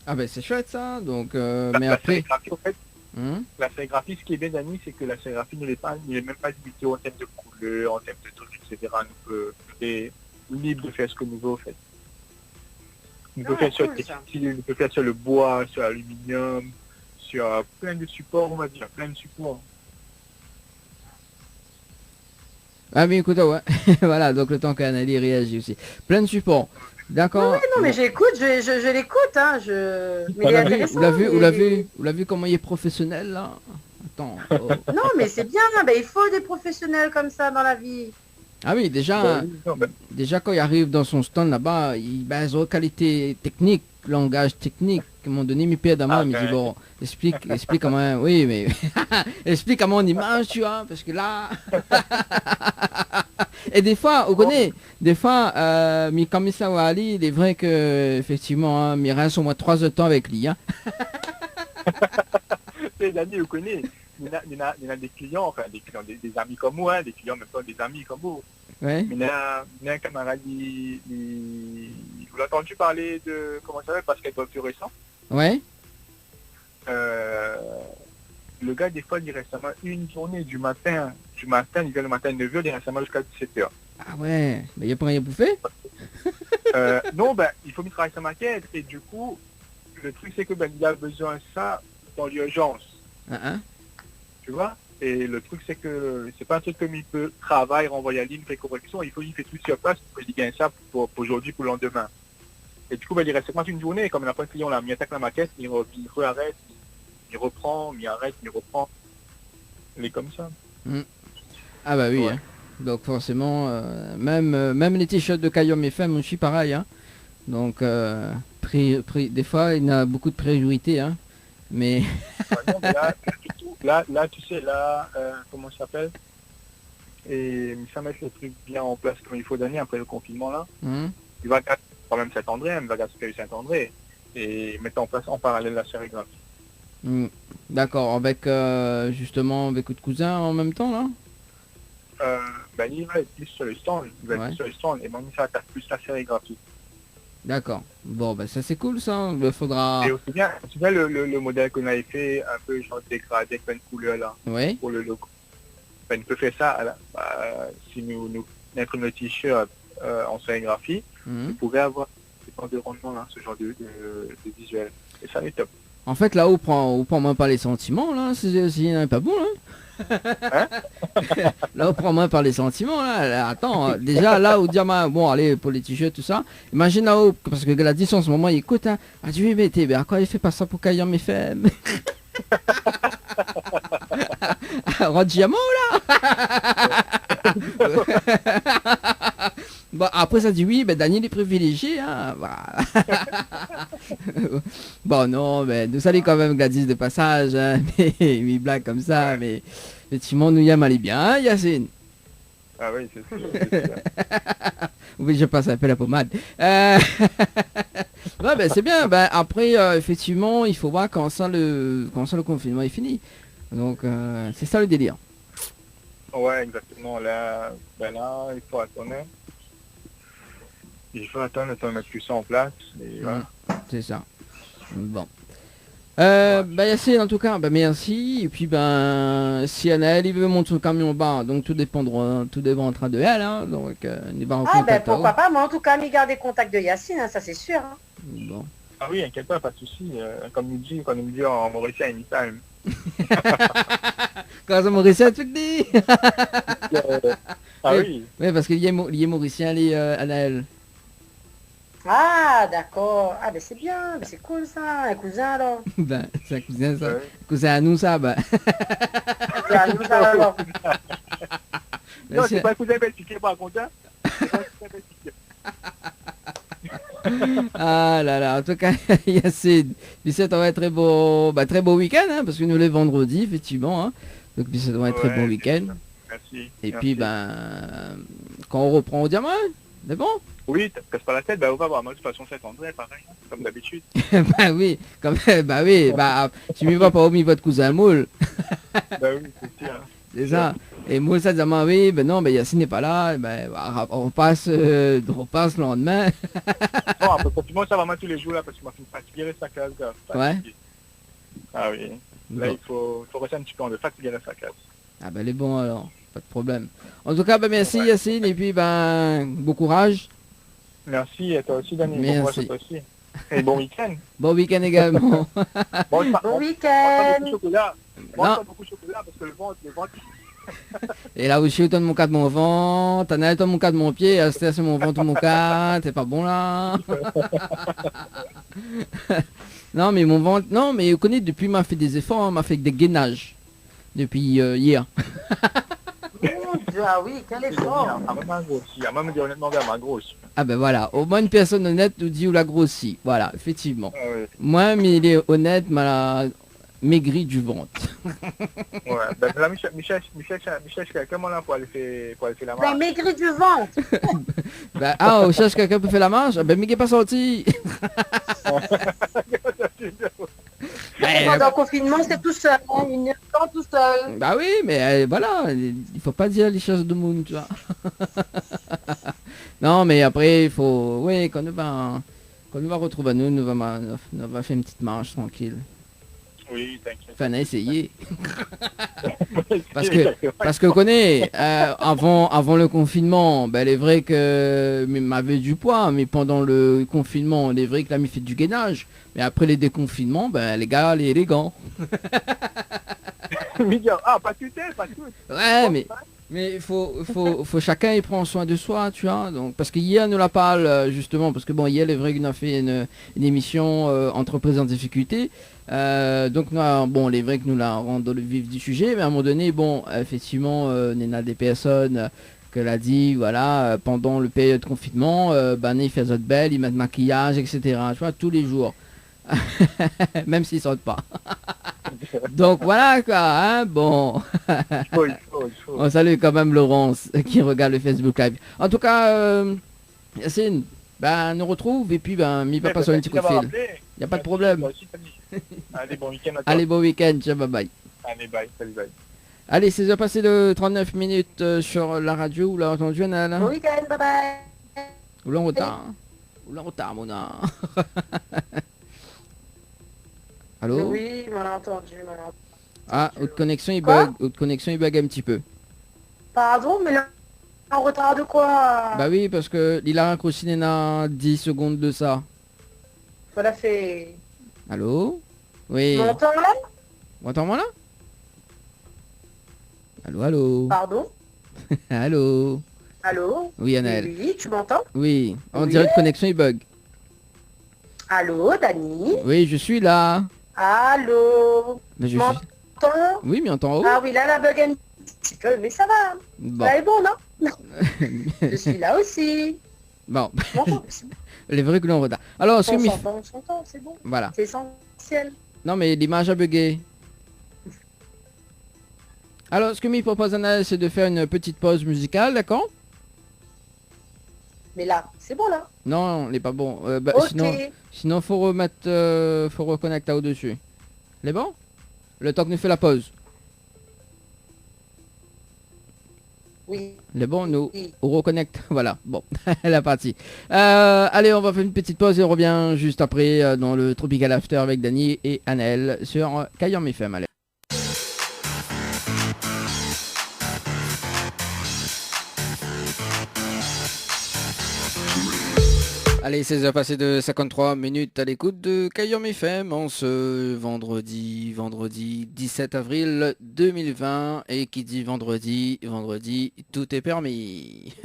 E: Ah ben c'est chouette ça, donc
C: La
E: mais après...
C: sérigraphie, en fait,
E: Hein
C: la sérigraphie, ce qui est bien d'Annie, c'est que la sérigraphie n'est même pas limitée en termes de couleurs, en termes de trucs, etc. Nous est libre de faire ce que nous voulons, en fait. Nous pouvons faire sur le
F: cool, ça.
C: textile, nous pouvons faire sur le bois, sur l'aluminium, sur plein de supports, on va dire, plein de supports.
E: Ah mais écoute, ouais. Voilà, donc le temps qu'Anali réagit aussi. Plein de supports. D'accord.
F: Oui, non, mais j'écoute, je l'écoute, hein, mais il est intéressant.
E: Vous l'avez vu comment il est professionnel là? Attends. Oh.
F: Non, mais c'est bien, ben, il faut des professionnels comme ça dans la vie.
E: Ah oui, déjà quand il arrive dans son stand là-bas, il base aux qualités techniques, langage technique. À un moment donné, il perd il me dit bon, explique comment, oui, mais explique comment on image, tu vois, parce que là. Et des fois, on connaît, des fois, mi commissaire Ali, il est vrai que, effectivement, hein, il reste au moins 3 heures de temps avec lui. Hein.
C: Les amis, vous connaissez. Il y a des clients, enfin des clients, des amis comme moi, hein, des clients même pas des amis comme vous.
E: Ouais.
C: Mais il y a un camarade, vous l'avez entendu parler de, comment ça s'appelle, Basketball plus récent.
E: Ouais.
C: Le gars, des fois, il reste seulement une journée du matin, il vient le matin à 9h, il reste seulement jusqu'à 17h.
E: Ah ouais, mais il n'y a pas rien bouffé.
C: Non, il faut qu'il travaille sa maquette, et du coup, le truc, c'est que il a besoin de ça dans l'urgence. Tu vois? Et le truc, c'est que c'est pas un truc comme il peut travailler, renvoyer à ligne, faire correction, il fait tout sur place pour qu'il gagne ça pour aujourd'hui, pour le lendemain. Et du coup, il reste seulement une journée, comme il n'a pas de client là, il attaque la maquette, il arrête, il reprend, il arrête, il reprend. Il est comme ça.
E: Ah bah oui.
C: Ouais.
E: Hein. Donc forcément, même les t-shirts de Kayom FM aussi pareil. Hein. Donc des fois, il y a beaucoup de priorités. Hein. Mais
C: Non, mais là, tu sais, comment ça s'appelle? Et ça met le truc bien en place comme il faut donner après le confinement là. Il va garder quand même Saint-André, il va garder Saint-André et mettre en place en parallèle la sérigraphie.
E: D'accord, avec justement avec votre cousin en même temps là.
C: Il va être plus sur le stand, et moi ça attaque plus la sérigraphie.
E: D'accord. Bon bah ça c'est cool ça. Il faudra.
C: Et aussi bien le modèle qu'on avait fait un peu genre dégradé avec une couleur là.
E: Oui.
C: Pour le logo. Il peut faire ça si nous imprimons le t-shirt en sérigraphie, on pourrait avoir des points de rendement là, ce genre de visuel. Et ça est top.
E: En fait là on prend moins pas les sentiments là, c'est pas bon là. Là on prend moins par les sentiments là. Attends, déjà là où dire bon allez pour les t-shirts tout ça. Imagine là-haut, parce que Gladys en ce moment il écoute hein. Ah tu mais t'es à quoi il fait pas ça pour Kayom FM. Rod Diamant là. Bon, après ça dit oui, Daniel est privilégié. Hein. Voilà. Bon non, mais nous saluons quand même Gladys de passage. Hein. Mais il blague comme ça, mais effectivement nous y allons aller bien, hein, Yacine.
C: Ah oui, c'est sûr.
E: Oui, je passe un peu la pommade. Ouais, c'est bien. Après, effectivement, il faut voir quand ça le confinement est fini. Donc, c'est ça le délire.
C: Ouais, exactement. Là, il faut attendre. Il faut attendre le temps de mettre tout ça en place. Et voilà.
E: C'est ça. Bon. Yacine, en tout cas, merci. Et puis, si Anaël, il veut monter son camion bas, donc tout dépendra de elle. Hein, donc, il va en contact.
F: Pourquoi pas. Moi, en tout cas, garder contact de Yacine, hein, ça c'est sûr. Hein.
E: Bon.
C: Ah oui, inquiète pas de souci. Comme nous dit en Mauricien, anytime.
E: Quand ça Mauricien, tu te dis.
C: Ah oui.
E: Oui, parce qu'il est Mauricien, Anaël.
F: Ah, d'accord. Ah, c'est bien. C'est cool, ça. Un cousin, alors.
E: C'est un cousin, ça.
C: Ouais.
E: Cousin à nous, ça,
F: C'est à nous, ça, alors.
C: Non, c'est pas un cousin belgique, pas un content. C'est pas un cousin belgique.
E: Ah là là, en tout cas, Yacine, ça va être très beau week-end, hein, parce que nous les vendredis, effectivement. Hein. Donc, ça va être très bon week-end.
C: Merci.
E: Et puis, quand on reprend au diamant, c'est bon.
C: Oui, te casse pas la tête, on va voir. Moi, de toute façon, c'est André, pareil, hein, comme d'habitude.
E: Oui, tu m'y vas pas omis votre cousin Moule.
C: Oui, c'est sûr.
E: C'est ça. Et Moule, ça dit, oui, non, Yacine n'est pas là, on repasse le lendemain.
C: Bon, après, continuons, ça va moi tous les jours, là, parce que moi, je me fatiguer sa classe, gars.
E: Ouais.
C: Ah oui. Là,
E: Bon.
C: il faut rester un petit peu en de fatiguer sa classe.
E: Ah elle est bon alors, pas de problème. En tout cas, merci Yacine, et puis bon courage.
C: Merci, et toi aussi, Dani.
E: Merci.
C: Bon courage à toi aussi. Et bon week-end.
E: Bon week-end également.
F: Bon week-end.
C: Pas beaucoup de chocolat, parce que le ventre...
E: Et là aussi, je donne mon cas de mon ventre, t'en as donné mon cas de mon pied, c'est mon ventre ou mon cas, t'es pas bon là. Non mais mon ventre, non mais vous connaissez, depuis m'a fait des efforts, hein, m'a fait des gainages. Depuis hier.
F: Ah oui, quel effort.
C: Ah, moi, me dit honnêtement, elle m'a grossi.
E: Ah voilà, au moins une personne honnête nous dit où la grossit. Voilà, effectivement.
C: Ah, oui.
E: Moi, mais il est honnête, maigri du ventre.
C: Ouais, ben là, Michel, comment là pour aller faire la
F: Ben,
C: marche?
F: maigri du ventre.
E: Ben, ah, on cherche quelqu'un pour faire la marche? Ben, Miguel pas sorti. Ben,
F: Pendant le confinement, c'est tout seul. Hein, une temps tout seul.
E: bah oui, mais voilà, il faut pas dire les choses du monde, tu vois. Non, mais après, il faut... Oui, quand nous va retrouver nous va faire une petite marche tranquille.
C: Oui, t'inquiète.
E: Enfin, on a essayé. Parce que vous connaissez, avant le confinement, ben, il est vrai que m'avait du poids, mais pendant le confinement, il est vrai que là, il fait du gainage. Mais après les déconfinements, ben, les gars, les élégants.
C: Miguel, ah, pas tout, pas tout.
E: Ouais, mais il faut chacun il prend soin de soi, tu vois. Donc, parce que hier, nous la parle, justement, parce que bon, hier, il est vrai qu'on a fait une émission entreprise en difficulté. Donc, bon, il est vrai que nous la rentrons dans le vif du sujet, mais à un moment donné, bon, effectivement, il y a des personnes que l'a dit, voilà, pendant le période de confinement, ben, ils font autre belle, ils mettent maquillage, etc. Tu vois, tous les jours. Même s'ils sortent pas. Donc voilà quoi, hein, bon.
C: Il faut.
E: On salue quand même Laurence qui regarde le Facebook Live. En tout cas, Yacine, ben nous retrouve et puis ben mi va pas sur un petit coup de fil. Y a pas de problème.
C: Allez, bon week-end à toi.
E: Allez, bon week-end, ciao, bye bye.
C: Allez, bye, salut, bye.
E: Allez, c'est déjà passé de 39 minutes sur la radio, vous l'avez entendu Anna?
F: Bon week-end, bye bye.
E: Ou en retard? Ou en retard, mon âme. Allô?
F: Oui, on l'a entendu,
E: Ah, votre connexion il
F: Quoi
E: bug, votre connexion il bug un petit peu.
F: Pardon, mais là, en retard de quoi?
E: Bah oui, parce que il a raccroché à 10 secondes de ça.
F: Voilà, fait...
E: Allô? Oui.
F: Tu m'entends là?
E: Vous entendez moi là? Allô, allô?
F: Pardon?
E: Allô?
F: Allô?
E: Oui, Anaël.
F: Oui, tu m'entends?
E: Oui, on
F: Oui.
E: dirait que connexion il bug.
F: Allô, Dani?
E: Oui, je suis là.
F: Allô?
E: Mais
F: Tu
E: je suis...
F: m'entends?
E: Oui, mais en temps haut.
F: Ah oui, là, la bug un petit peu, mais ça va.
E: Bon.
F: Ça est bon, non? Je suis là aussi.
E: Bon,
F: Tu m'entends aussi?
E: les vrais que l'on retard. Alors, ce que
F: On s'entend, c'est bon.
E: Voilà.
F: C'est essentiel.
E: Non, mais l'image a bugué. Alors, ce que me propose Anaël, c'est de faire une petite pause musicale, d'accord?
F: Mais là, c'est bon, là.
E: Non, il n'est pas bon. Bah,
F: Ok.
E: sinon, faut remettre, faut reconnecter au-dessus. Il est bon? Le temps que nous fait la pause.
F: Oui.
E: Il est bon, nous
F: Oui.
E: on reconnecte. Voilà, bon, la partie. Allez, on va faire une petite pause et on revient juste après dans le Tropical After avec Dany et Anaël sur Kayam FM. Allez. Allez, 16h passé de 53 minutes à l'écoute de Kayam FM en ce vendredi 17 avril 2020. Et qui dit vendredi, tout est permis.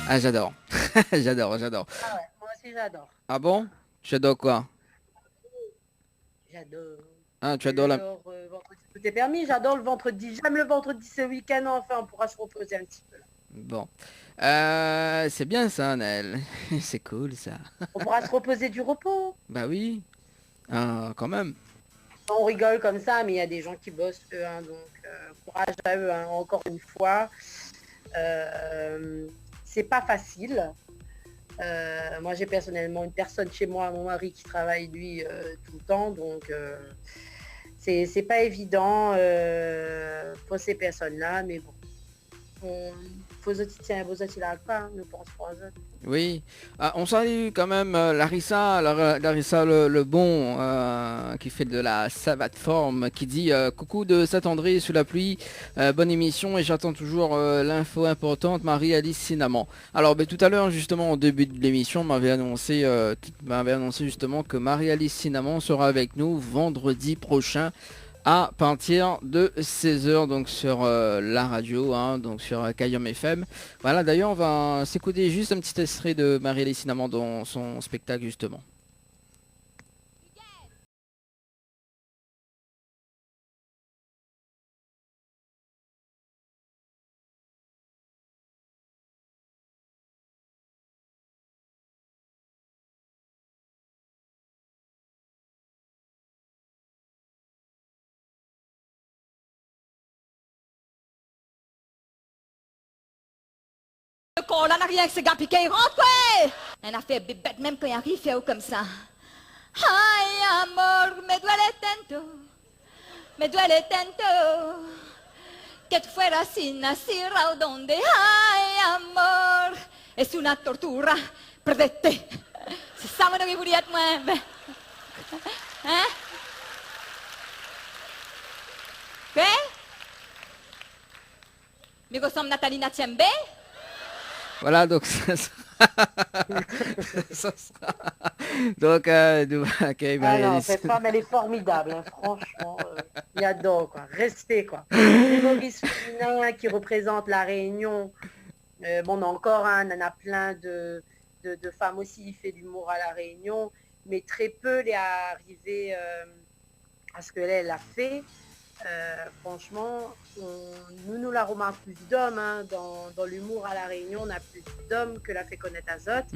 E: Ah, j'adore. j'adore.
F: Ah ouais, moi aussi j'adore.
E: Ah bon? Tu adores quoi?
F: J'adore.
E: Ah, tu adores la...
F: J'adore vendredi, tout est permis. J'adore le vendredi. J'aime le vendredi, ce week-end. Enfin, on pourra se reposer un petit peu. Là.
E: Bon. C'est bien ça, Naël. C'est cool ça.
F: On pourra se reposer du repos.
E: Bah oui. Ah, quand même.
F: On rigole comme ça, mais il y a des gens qui bossent, eux. Hein, donc, courage à eux, hein, encore une fois. C'est pas facile. Moi, j'ai personnellement une personne chez moi, mon mari, qui travaille, lui, tout le temps. Donc, c'est pas évident pour ces personnes-là. Mais bon, vos autres, tiens, vos autres, ils n'arrivent pas. Hein, nous pensons aux autres.
E: Oui. Ah, on salue quand même Larissa, Larissa le bon, qui fait de la savate forme, qui dit coucou de Saint-André sous la pluie, bonne émission et j'attends toujours l'info importante, Marie-Alice Cinnamon. Alors tout à l'heure justement au début de l'émission m'avait annoncé justement que Marie-Alice Cinnamon sera avec nous vendredi prochain à partir de 16h donc sur la radio, hein, donc sur Kayam FM. Voilà, d'ailleurs on va s'écouter juste un petit extrait de Marie-Alice Cinnamon dans son spectacle justement.
H: Le corps là n'a rien que ce gars piqué rentré. Elle a fait bête même quand il arrive fait comme ça. Ay amor, me duele tanto, me duele tanto, que tú fueras sin nacer a donde, ay amor, es una tortura, perdete. C'est ça mon que vous dites moi. Hein? Quoi? Mais vous sommes Nathalie Natiembe?
E: Voilà, donc ça sera... ça sera... Donc, ok,
F: Ah non, cette femme, elle est formidable, hein, franchement. Il adore, quoi. Respect, quoi. L'humoriste féminin qui représente la Réunion. Bon, on a encore, hein, on en a plein de femmes aussi qui fait de l'humour à la Réunion, mais très peu les arrivé à ce qu'elle a fait. Franchement, nous la remarquons plus d'hommes, hein, dans l'humour à la Réunion, on a plus d'hommes que l'a fait connaître Azote,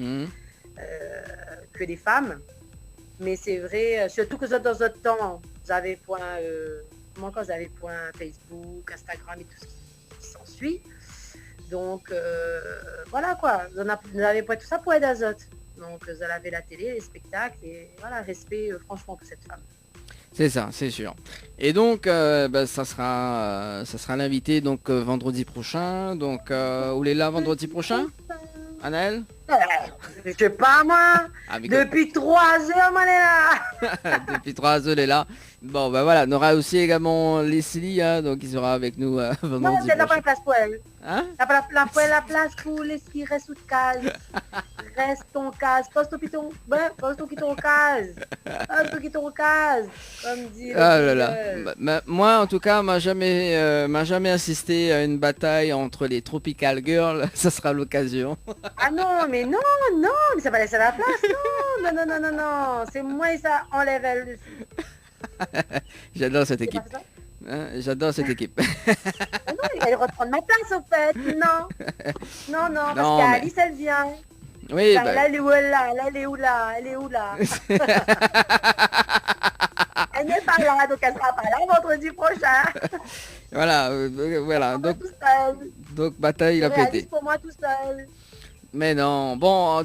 F: que des femmes. Mais c'est vrai, surtout que dans votre temps, vous avez point, comment quand vous avez point Facebook, Instagram et tout ce qui s'ensuit. Donc voilà quoi, vous avez pas tout ça pour être Azote. Donc vous avez la télé, les spectacles et voilà, respect franchement pour cette femme.
E: C'est ça, c'est sûr. Et donc, ça sera l'invité donc vendredi prochain. Donc, où est là vendredi prochain, Anaël?
F: Je sais pas moi. Depuis 3 heures, on est là.
E: Depuis 3 heures, elle est là. Bon, ben voilà, on aura aussi également Leslie, hein, donc il sera avec nous vendredi
F: non, c'est
E: prochain.
F: la pas la place pour elle.
E: Hein?
F: La place pour Leslie, reste sous case. Reste ton case. Poste qui ton case. Poste qui ton case. Comme dit.
E: Ah là là. Moi, en tout cas, m'a jamais assisté à une bataille entre les Tropical Girls. Ça sera l'occasion.
F: Ah non, mais ça va laisser la place. Non. C'est moi et ça enlève elle dessus.
E: J'adore cette équipe. Hein, j'adore cette équipe.
F: Ah non, elle reprend ma place au fait. Non, parce qu'Alice elle vient.
E: Oui,
F: là, elle est où là? Elle est où là? Elle n'est pas là, donc elle sera pas là vendredi prochain.
E: Voilà. Donc bataille il a pété.
F: Pour moi tout seul.
E: Mais non, bon.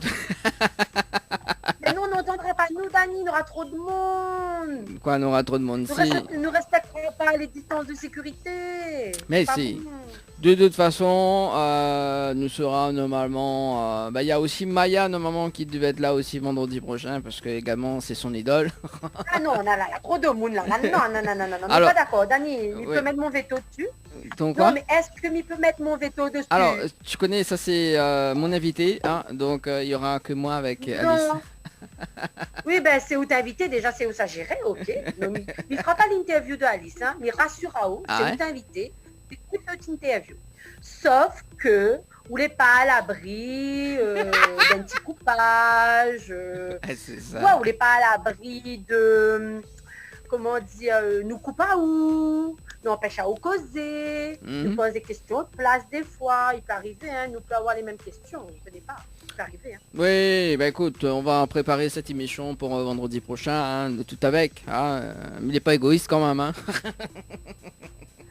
F: Mais nous, on n'entendra pas. Nous, Dani, il y aura trop de monde.
E: Quoi, on aura trop de monde?
F: Nous respecterons pas les distances de sécurité.
E: Mais si. Bon. De toute façon, nous serons normalement... il y a aussi Maya, normalement, qui devait être là aussi vendredi prochain, parce que également, c'est son idole.
F: Ah non, il y a trop de monde là. Non. Alors, pas d'accord. Dani, il peut mettre mon veto dessus.
E: Donc, quoi?
F: Non, mais est-ce que il peut mettre mon veto dessus?
E: Alors, tu connais, ça c'est mon invité, hein, donc il y aura que moi avec Alice.
F: Oui, ben c'est où t'es invité, déjà c'est où ça gérait, ok. Il fera pas l'interview de Alice, hein, mais rassure à où, c'est où t'es invité, c'est une petite interview. Sauf que, vous n'êtes pas à l'abri d'un petit coupage,
E: c'est ça.
F: Ouais, vous n'êtes pas à l'abri de, comment dire, nous coupe à où, nous empêche à vous causer, nous pose des questions de place des fois, il peut arriver, hein, nous peut avoir les mêmes questions, je ne connais pas. Arriver, hein.
E: Oui, bah écoute, on va préparer cette émission pour vendredi prochain, hein, tout avec. Hein, il n'est pas égoïste quand même. Hein.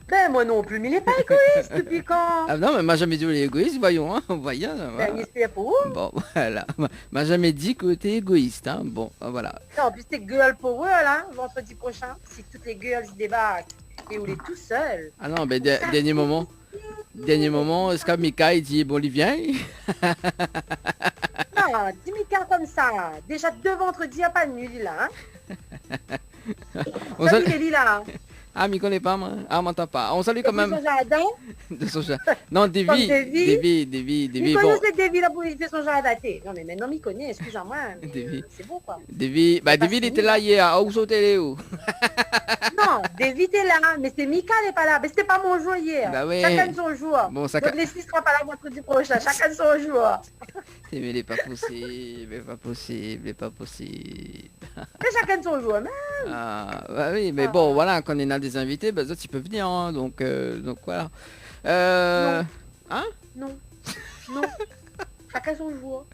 F: Ben moi non plus, mais il n'est pas égoïste depuis quand?
E: Ah non, mais m'a jamais dit qu'il est égoïste, voyons. Hein, voyons
F: voilà. Ben, il pour vous.
E: Bon, voilà. M'a jamais dit que tu es égoïste. Hein. Bon, voilà.
F: Non, en plus t'es girl power là, vendredi prochain. Si toutes les girls se débarquent et où il est tout seul.
E: Ah non, mais dernier moment. Dernier moment, est-ce que Mika il dit bon, il vient?
F: Non, dis Mika comme ça. Déjà 2 vendredis, il n'y a pas de nuit là. Hein. Salut les là.
E: Ah, m'y connaît pas moi. Ah, m'entend pas. On salue quand même.
F: De son jardin.
E: De son jardin. Non, Davy.
F: Il connaît ce Davy là pour il fait son jardin. Non mais maintenant il connaît, excuse-moi. C'est bon quoi.
E: Davy, bah Davy il était là hier. Où sautait où?
F: Non, Davy était là, mais c'est Mika n'est pas là. Mais c'était pas mon jour hier.
E: Bah oui.
F: Chacun de son jour.
E: Bon, ça...
F: Donc Leslie sera pas là vendredi prochain. Chacun de son jour.
E: Mais il est pas possible, pas possible.
F: Mais chacun de son jour même.
E: Ah, bah oui, mais bon, voilà, quand on a des invités, bah, d'autres ils peuvent venir, hein, donc voilà.
F: Non.
E: Hein?
F: Non. Chacun son jour.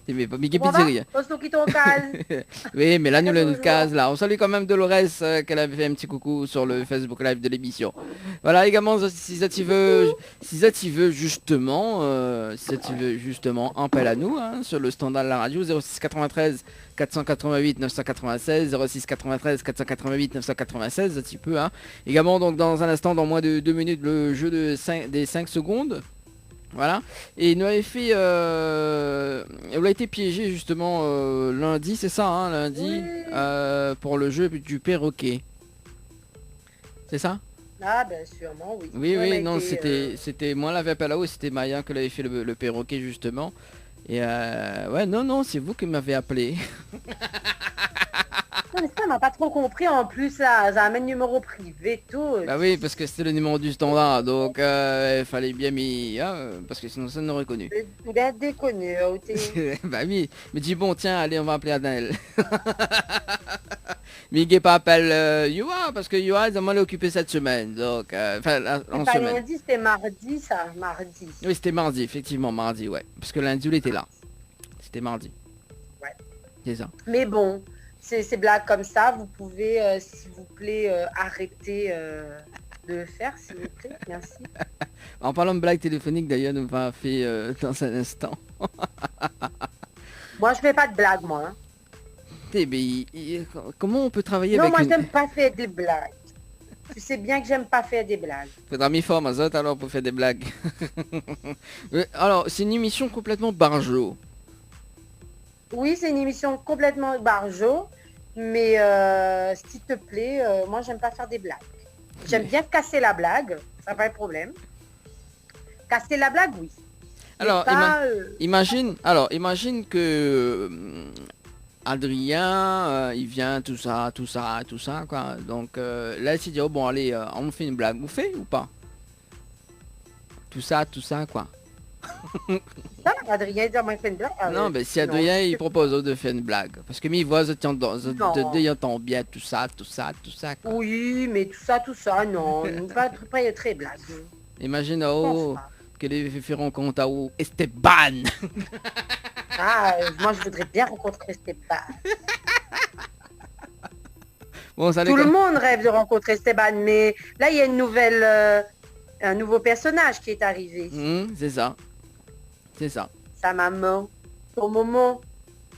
E: T'aimais pas Mickey
F: Comment va?
E: Pizzeria.
F: Posto qui t'en case.
E: Oui, mais là, nous,
F: Bonjour.
E: notre case, là. On salue quand même Dolores, qu'elle avait fait un petit coucou sur le Facebook Live de l'émission. Voilà, également, si ça t'y veut, justement, appelle à nous, hein, sur le standard de la radio, 06 93 488 996, 06 93 488 996, un petit peu, hein. Également, donc, dans un instant, dans moins de 2 minutes, le jeu des 5 secondes. Voilà. Et il nous avait fait... elle a été piégé justement lundi, c'est ça, hein, lundi,
F: Oui.
E: pour le jeu du perroquet. C'est ça?
F: Ah ben sûrement, oui.
E: Oui,
F: On
E: oui,
F: a
E: non,
F: été,
E: c'était moi l'avais appelé là-haut, c'était Maya qui l'avait fait le perroquet justement. Et ouais, non, c'est vous qui m'avez appelé.
F: Non, mais ça m'a pas trop compris en plus, ça amène numéro privé, tout.
E: Bah oui, parce que c'était le numéro du standard, donc il fallait bien mis... parce que sinon ça n'aurait connu.
F: Bien déconnu, oh, t'es-
E: Bah oui, mais dis bon, tiens, allez, on va appeler Adèle. Miguel pas appelle Yoa, parce que Yoa est mal occupé cette semaine, donc, enfin, en
F: C'est pas
E: semaine.
F: lundi, c'était mardi, ça, mardi.
E: Oui, c'était mardi, effectivement, mardi, ouais. Parce que lundi, il était là. C'était mardi.
F: Ouais.
E: C'est ça.
F: Mais bon, ces blagues comme ça, vous pouvez, s'il vous plaît, arrêter de le faire, s'il vous plaît. Merci.
E: En parlant de blague téléphonique, d'ailleurs, nous va faire dans un instant.
F: Moi, je fais pas de blagues, moi. Hein.
E: Comment on peut travailler
F: Non,
E: avec
F: moi,
E: une...
F: j'aime pas faire des blagues. Tu sais bien que j'aime pas faire des blagues.
E: Faudra m'y former, ça, alors, pour faire des blagues. Alors, c'est une émission complètement barjo.
F: Oui, c'est une émission complètement barjo, mais s'il te plaît, moi, j'aime pas faire des blagues. J'aime bien casser la blague, ça pas un problème. Casser la blague, oui. Mais
E: Alors,
F: pas,
E: imagine que Adrien, il vient, tout ça, quoi. Donc là, il s'est dit, oh bon, allez, on fait une blague. Vous faites ou pas? Tout ça, quoi.
F: ça, Adrien, il m'a fait une blague.
E: Non, mais si Adrien, il propose de faire une blague. Parce que il voit,
F: Non.
E: ton bien, tout ça, quoi.
F: Oui, mais tout ça, non. Pas très blague.
E: Imagine,
F: Je
E: oh,
F: pense pas.
E: que les fait rencontre à où Esteban.
F: Ah, moi, je voudrais bien rencontrer Esteban.
E: Bon, ça
F: Tout le monde rêve de rencontrer Esteban, mais là, il y a une nouvelle, un nouveau personnage qui est arrivé.
E: C'est ça. C'est ça.
F: Sa maman, son moment,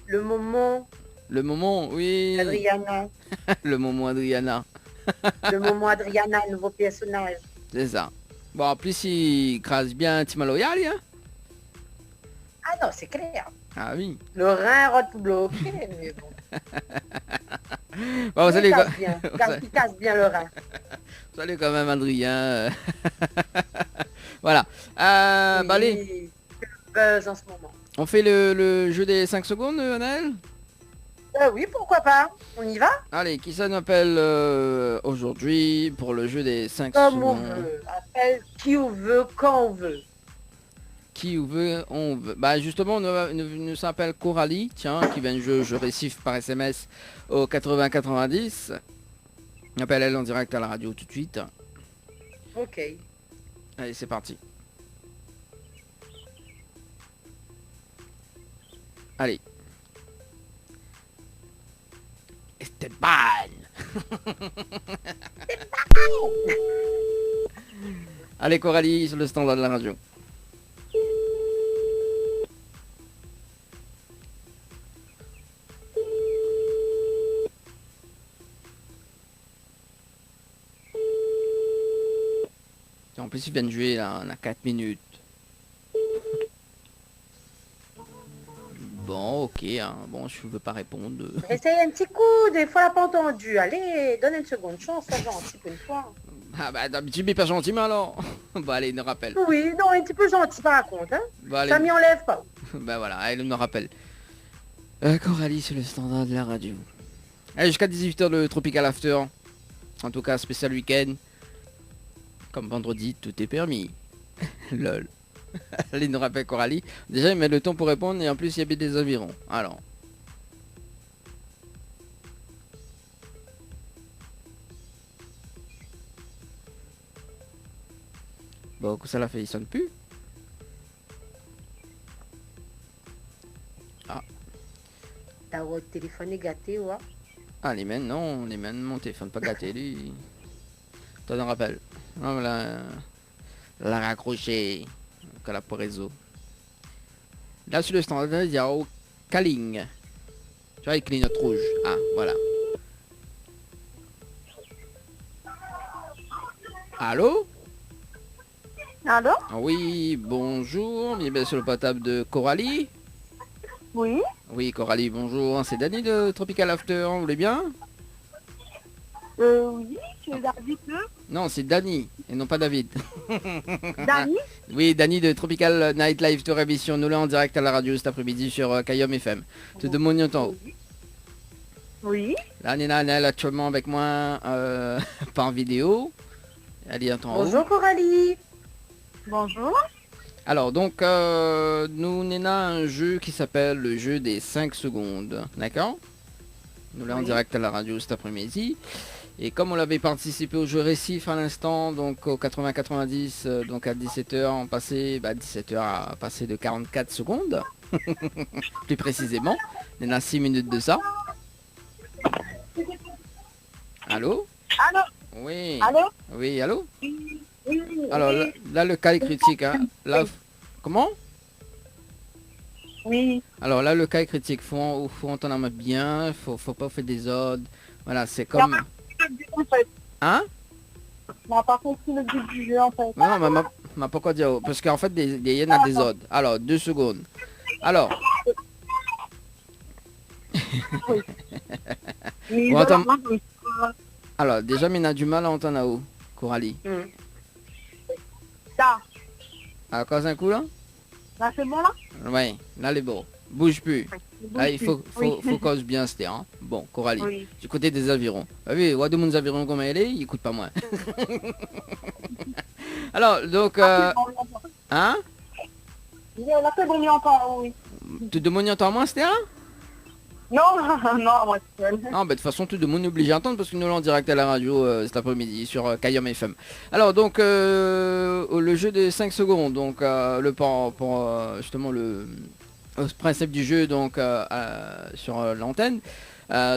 F: le moment,
E: Le moment, oui.
F: Adriana,
E: Le moment Adriana.
F: le moment Adriana, nouveau personnage.
E: C'est ça. Bon, en plus, il crase bien Tima Loyal, hein.
F: Ah non, c'est clair.
E: Ah oui.
F: Le rein rôde tout bloqué, mais bon.
E: Bon,
F: Il casse bien, il casse bien le rein.
E: salut quand même Adrien. Voilà.
F: Oui,
E: Bah allez,
F: c'est le buzz en ce moment.
E: on fait le jeu des 5 secondes, Anaël.
F: Oui, pourquoi pas. On y va?
E: Allez, qui ça nous appelle aujourd'hui pour le jeu des 5
F: Comme on
E: secondes?
F: veut. Appelle qui on veut, quand on veut.
E: Qui veut, on veut. Bah justement, nous s'appelle Coralie, tiens, qui vient de jouer je récif par SMS au 80-90. On appelle elle en direct à la radio tout de suite.
F: Ok.
E: Allez, c'est parti. Allez. Esteban. Allez Coralie, sur le standard de la radio. En plus, il vient de jouer là, on a 4 minutes. Bon, ok, hein. Bon, je veux pas répondre.
F: Essaye un petit coup, des fois, elle n'a pas entendu. Allez, donne une seconde chance, ça gentil pour une fois.
E: Ah bah d'habitude, mais pas gentil, mais alors. Bah allez, il nous rappelle.
F: Oui, non, un petit peu gentil par contre, hein.
E: Bah allez.
F: Ça m'y enlève pas.
E: Bah voilà, elle nous rappelle. Coralie, c'est le standard de la radio. Allez, jusqu'à 18h de Tropical After. En tout cas, spécial week-end. Comme vendredi, tout est permis. Lol. Allez, il nous rappelle Coralie. Déjà, il met le temps pour répondre et en plus, il y avait des environs. Alors. Bon, ça l'a fait, il sonne plus. Ah.
F: Votre téléphone est gâté, ouais.
E: Ah, les miennes, non, mon téléphone pas gâté, lui. T'en rappelles. Non, la raccroché. Qu'elle a pas réseau. Là, sur le standard, il y a aucun ligne. Tu vois, il clignote rouge. Ah, voilà. Allô?
I: Allô?
E: Oui, bonjour. Bienvenue sur le portable de Coralie.
I: Oui.
E: Oui, Coralie, bonjour. C'est Dany de Tropical After. Vous voulez bien?
I: Oui, c'est David.
E: Non, c'est Dany et non pas David.
I: Dany?
E: Oui, Dany de Tropical Nightlife Tour Émission. Nous là en direct à la radio cet après-midi sur Kayom FM. Tout de mon temps.
I: Oui.
E: Là, Nina, elle est actuellement avec moi par vidéo. Elle est en haut.
F: Bonjour Coralie.
I: Bonjour.
E: Alors, donc, nous, Nina, un jeu qui s'appelle le jeu des 5 secondes. D'accord? Nous là en direct à la radio cet après-midi. Et comme on l'avait participé au jeu récif à l'instant, donc au 80-90, donc à 17h, on passait, 17h à passer de 44 secondes. Plus précisément. Nina, 6 minutes de ça. Allô?
I: Allô?
E: Oui.
I: Allô?
E: Oui, allô?
I: Oui.
E: Alors là, le cas est critique. Hein. Là, comment?
I: Oui.
E: Alors là, le cas est critique. Faut entendre bien. Faut pas faire des ordres. Voilà, c'est comme...
I: En fait.
E: Hein?
I: On n'a pas compris le but du jeu en fait.
E: Non, mais m'a pas quoi dire. Parce qu'en fait, il y en a des ordres. Alors, 2 secondes. Alors...
I: Oui.
E: Bon, attends. Alors, déjà, mais on a du mal à entendre là-haut, Coralie.
I: Ça.
E: À cause d'un coup là?
I: Là c'est bon là?
E: Ouais, là les beau. Bouge plus. Là, il faut
I: Oui.
E: cause bien c'était hein. Bon, Coralie,
I: Oui.
E: du côté des avirons. Ah oui, ouais, de mon aviron comme elle est, il coûte pas moins. Alors, donc, hein?
I: Là c'est bon, on entend, oui.
E: Tu demandes entendre moins c'était hein?
I: Non, non, moi c'est seul.
E: Non, de toute façon, tout le monde est obligé d'entendre parce que nous sommes en direct à la radio cet après-midi sur Kayom FM. Alors, donc, le jeu des 5 secondes, donc, pour justement le principe du jeu, donc, sur l'antenne.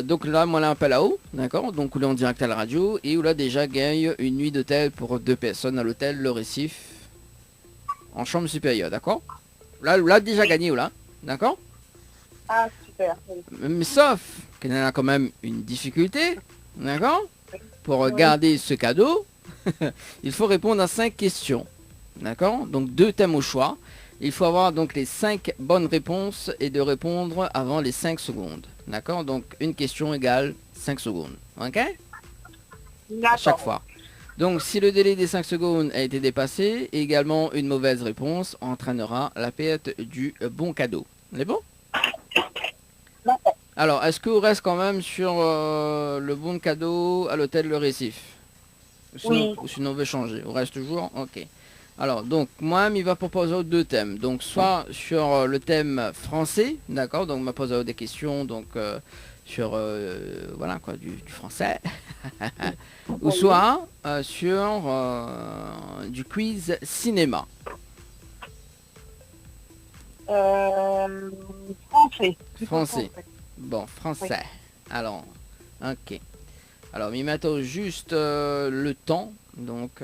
E: Donc là, moi, là, un peu là-haut, d'accord? Donc, on est en direct à la radio et où là, déjà, gagne une nuit d'hôtel pour 2 personnes à l'hôtel Le Récif en chambre supérieure, d'accord? Là, déjà gagné, là, d'accord?
I: Ah super. Oui.
E: Mais sauf qu'il y en a quand même une difficulté, d'accord? Pour garder ce cadeau, il faut répondre à 5 questions, d'accord? Donc 2 thèmes au choix. Il faut avoir donc les 5 bonnes réponses et de répondre avant les 5 secondes, d'accord? Donc une question égale 5 secondes, ok? À chaque fois. Donc si le délai des 5 secondes a été dépassé, également une mauvaise réponse entraînera la perte du bon cadeau. C'est bon? Alors, est-ce que vous reste quand même sur le bon de cadeau à l'hôtel Le Récif?
I: Oui.
E: Ou sinon on veut changer? On reste toujours? Ok. Alors, donc, moi, il va proposer 2 thèmes. Donc, soit sur le thème français, d'accord? Donc, il m'a posé des questions, donc, sur, voilà, quoi, du français. Ou soit sur du quiz cinéma.
I: Français.
E: Français. Bon, français. Alors, ok. Alors, mais maintenant juste le temps. Donc,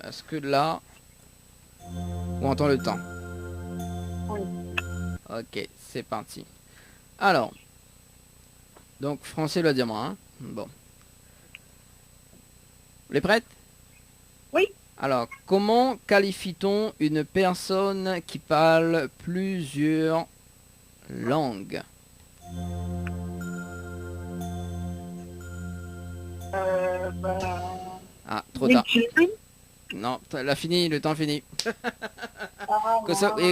E: est-ce que là, on entend le temps?
I: Oui.
E: Ok, c'est parti. Alors, donc français le diamant, hein? Bon. Les prêtes?
I: Oui.
E: Alors, comment qualifie-t-on une personne qui parle plusieurs langues? Ah, trop tard. Non, t'as fini, le temps fini.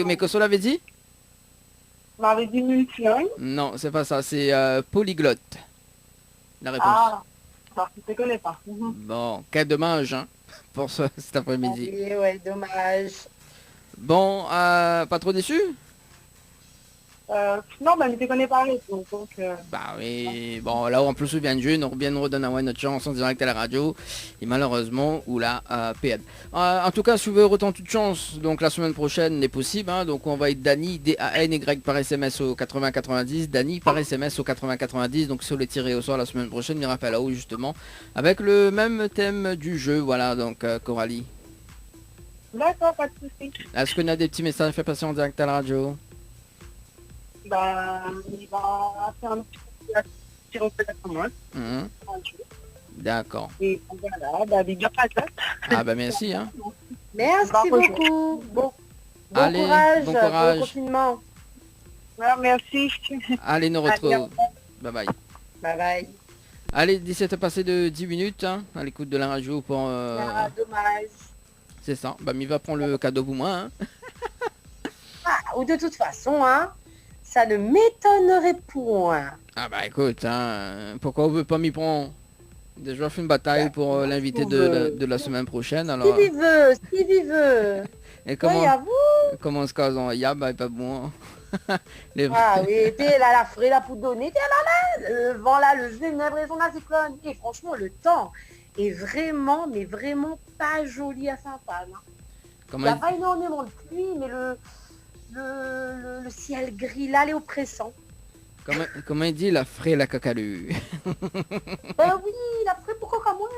E: Mais Kosso l'avait dit?
I: On avait dit multilingue.
E: Non, c'est pas ça, c'est polyglotte. La réponse.
I: Ah, alors tu te connais pas.
E: Bon, quel dommage, hein, pour cet après-midi.
F: Oui, ouais, dommage.
E: Bon, pas trop déçu?
I: Non, bah, je ne te connais pas, donc
E: Bah oui, bon là en plus on vient de jouer, on vient de redonner notre chance en direct à la radio et malheureusement ou là PN. En tout cas si vous voulez autant toute chance, donc la semaine prochaine n'est possible, hein, donc on va être Dany, D-A-N-Y par SMS au 80-90, Dany par SMS au 80-90, donc si on les tirer au sort la semaine prochaine, il rappelle là-haut justement, avec le même thème du jeu, voilà donc Coralie.
I: d'accord, pas de soucis.
E: Est-ce qu'on a des petits messages à faire passer en direct à la radio?
I: Bah, il va faire un petit reflet de commande.
E: Mhm. D'accord.
I: Et voilà, bah, big up à toi.
E: Ah bah merci hein.
F: Merci beaucoup. Bon
E: Allez,
F: courage
E: bon
F: pour
E: courage.
F: le confinement.
I: Voilà, merci.
E: Allez, nous retrouve. Bye bye.
F: Bye bye.
E: Allez, 17 passé de 10 minutes, hein, à l'écoute de la radio pour...
F: Ah, dommage.
E: C'est ça, bah il va prendre le cadeau pour moi. Hein.
F: Ah, ou de toute façon, hein, ça ne m'étonnerait point.
E: Ah bah écoute, hein, pourquoi on veut pas m'y prendre? Déjà fait une bataille pour l'invité de la semaine prochaine, alors...
F: Stevie veut.
E: Et comment,
F: Oui, à vous.
E: comment se casse en ya, bah pas bon. Les...
F: Ah oui, t'es là, la frais, là, pour donner, t'es là, le vent là, le vent, une raison là, c'est plein. Et franchement, le temps est vraiment, mais vraiment pas joli à Saint-Anne. Hein. Il n'y a pas énormément de pluie, mais le ciel gris là, il est oppressant.
E: Comment il dit la frais la cacalu?
F: Ben oui, la frais, pourquoi comme moi?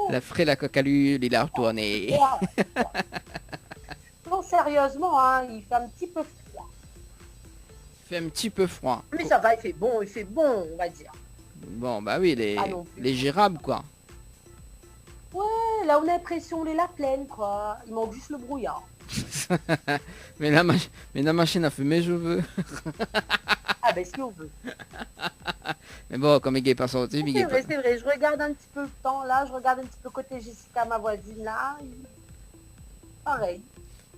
E: La frais la cacalu, il a retourné.
F: Non, sérieusement, hein, il fait un petit peu froid.
E: Il fait un petit peu froid.
F: Mais ça va, il fait bon, on va dire.
E: Bon, bah oui, les gérables, quoi.
F: Ouais, là, on a l'impression, on est la plaine, quoi. Il manque juste le brouillard.
E: mais la machine a fumé, je veux.
F: Ah ben, si on veut.
E: Mais bon, comme il est pas sorti, il est pas...
F: C'est vrai, je regarde un petit peu le temps, là, je regarde un petit peu côté Jessica, ma voisine, là. Pareil.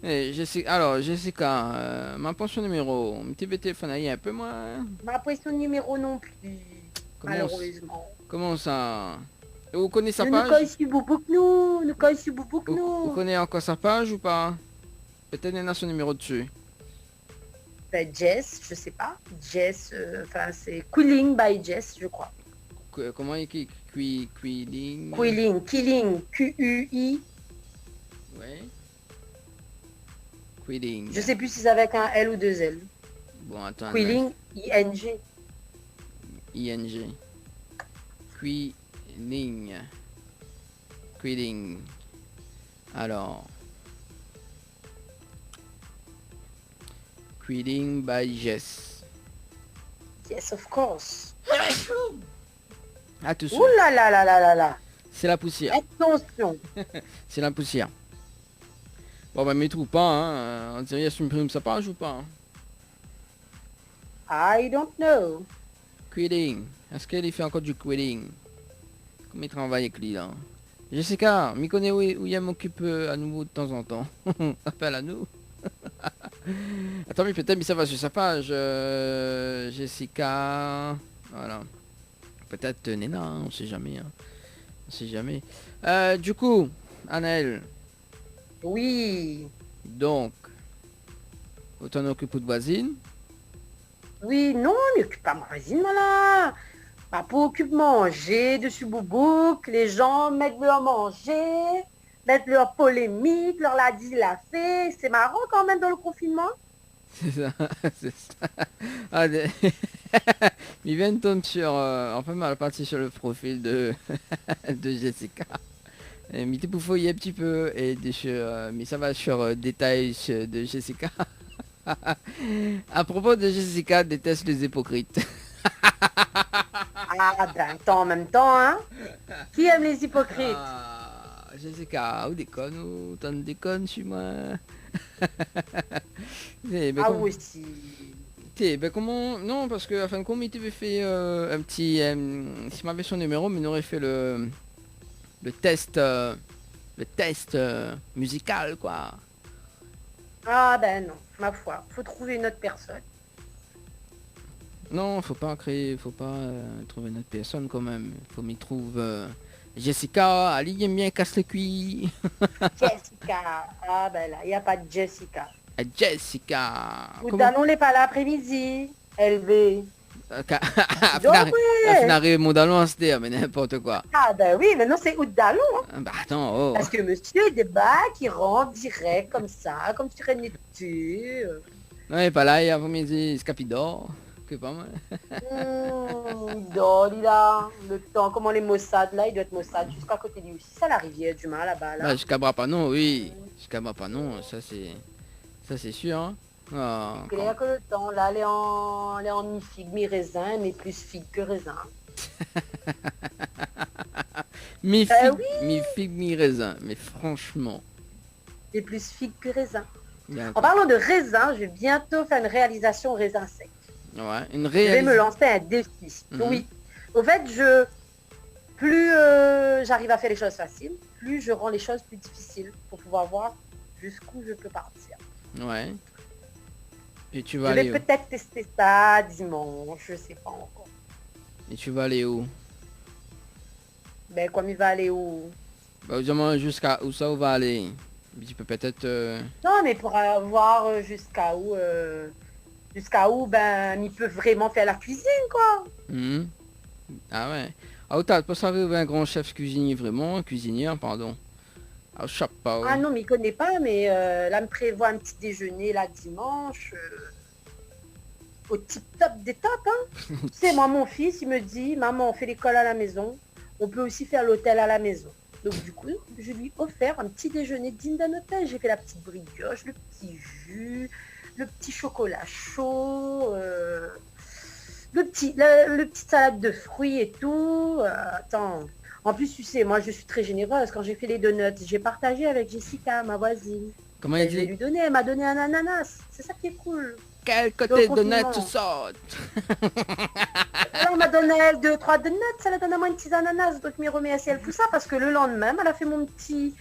E: Eh, Jessica, ma pension numéro, un petit peu téléphoner un peu moi.
F: Ma pension numéro non plus, malheureusement.
E: Comment ça? Vous connaissez sa
F: Nous
E: page?
F: connaissons beaucoup que nous,
E: Vous connaissez encore sa page ou pas? Peut-être il y en a son numéro dessus.
F: Ben, Jess, je sais pas. Jess, enfin c'est Quilling by Jess, je crois.
E: Comment il écrit? Quilling?
F: Killing, Q-U-I.
E: Ouais. Quilling.
F: Je sais plus si c'est avec un L ou deux L.
E: Bon, attends.
F: Quilling, I-N-G.
E: I-N-G. Quilling. Alors. Quilling by Jess.
F: Yes, of course.
E: Ah, tout ça.
F: Ouh là là là là là là.
E: C'est la poussière.
F: Attention.
E: C'est la poussière. Bon, bah, mais trouve pas, hein. On dirait qu'il supprime sa page ou pas?
F: I don't know.
E: Quilling. Est-ce qu'elle fait encore du quilling? Comment il travaille avec lui, là? Jessica, m'y connais où il m'occupe à nouveau de temps en temps. Appelle à nous. Attends, mais peut-être ça va sur sa page. Jessica. Voilà. Peut-être Nena, hein, on sait jamais. Hein. On sait jamais. Du coup, Anaël.
F: Oui.
E: Donc, autant occupe de voisine.
F: Oui, non, n'occupe pas ma voisine, voilà. Pas pour occupe manger dessus boubouk, les gens mettent leur manger, mettent leur polémique, leur l'a dit, l'a fait. C'est marrant quand même dans le confinement.
E: C'est ça, c'est ça. Ah, ils viennent tomber sur, enfin mal parti sur le profil de Jessica. Mais tu peux fouiller un petit peu et mais ça va sur détails de Jessica. À propos de Jessica, déteste les hypocrites.
F: Ah ben, en même temps, hein. Qui aime les hypocrites?
E: Ah, Jessica, ou déconne, ou t'en déconnes chez moi.
F: Ah oui, si.
E: Ben comment... Non, parce que à fin de compte, il t'avait fait un petit... S'il m'avait son numéro, mais il aurait fait le test... le test musical, quoi.
F: Ah ben non, ma foi, faut trouver une autre personne.
E: Non, faut pas trouver une autre personne quand même. Faut m'y trouver Jessica, Ali aime bien casse le cuit.
F: Jessica, ah ben là, il n'y a pas de Jessica.
E: Jessica.
F: Oudalon n'est pas là après-midi. LV.
E: Finari Moudalon, c'était mais n'importe quoi.
F: Ah ben oui, maintenant c'est Oudalon. Hein.
E: Bah attends, oh.
F: Parce que monsieur débarque, il rentre direct comme ça, comme sur une lecture.
E: Non, il est pas là, il y a après-midi, Scapidor. Que pas mal.
F: Il dort, il a le temps. Comment les Mossad là, il doit être Mossad jusqu'à côté de lui aussi. Ça la rivière du mal là-bas là.
E: Bah, jusqu'à Brapanon, oui. Jusqu'à Brapanon, ça c'est sûr. Hein. Ah,
F: Clair que le temps là, elle est en mi-figue, mi-raisin, mais plus figue que raisin.
E: mi-figue,
F: oui.
E: mi-figue, mi-raisin. Mais franchement.
F: C'est plus figue que raisin.
E: Bien.
F: En parlant de raisin, je vais bientôt faire une réalisation raisin sec.
E: Ouais, une
F: Je vais me
E: réalisation.
F: lancer un défi.
E: Mhm.
F: Oui. Au fait, plus j'arrive à faire les choses faciles, plus je rends les choses plus difficiles pour pouvoir voir jusqu'où je peux partir.
E: Ouais. Et tu
F: Je
E: vas
F: vais
E: aller où?
F: peut-être tester ça dimanche, je sais pas encore.
E: Et tu vas aller où?
F: Ben comme il va aller où?
E: Bah, dis-moi jusqu'à où ça va aller. Tu peux peut-être...
F: Non, mais pour voir jusqu'à où ben il peut vraiment faire la cuisine quoi.
E: Mhm. Ah ouais. Ah, t'as pas savoir un grand chef cuisinier, vraiment, cuisinier, pardon. Ah, chapeau.
F: Ah non, mais il connaît pas, mais là me prévoit un petit déjeuner là dimanche. Au tip top des tops, hein. Tu sais, moi mon fils il me dit, maman on fait l'école à la maison, on peut aussi faire l'hôtel à la maison. Donc du coup, je lui ai offert un petit déjeuner digne d'un hôtel. J'ai fait la petite brioche, le petit jus, le petit chocolat chaud, le petit salade de fruits et tout. Attends. En plus, tu sais, moi je suis très généreuse. Quand j'ai fait les donuts, j'ai partagé avec Jessica, ma voisine.
E: Comment
F: Et
E: il
F: je l'ai
E: dit?
F: lui donné, elle m'a donné un ananas. C'est ça qui est cool.
E: Quel côté
F: Le
E: de net
F: confinement.
E: tu sautes?
F: Alors, elle m'a donné 2-3 donuts, elle a donné à moi une petite ananas, donc je m'y remercie elle tout ça parce que le lendemain, elle a fait mon petit,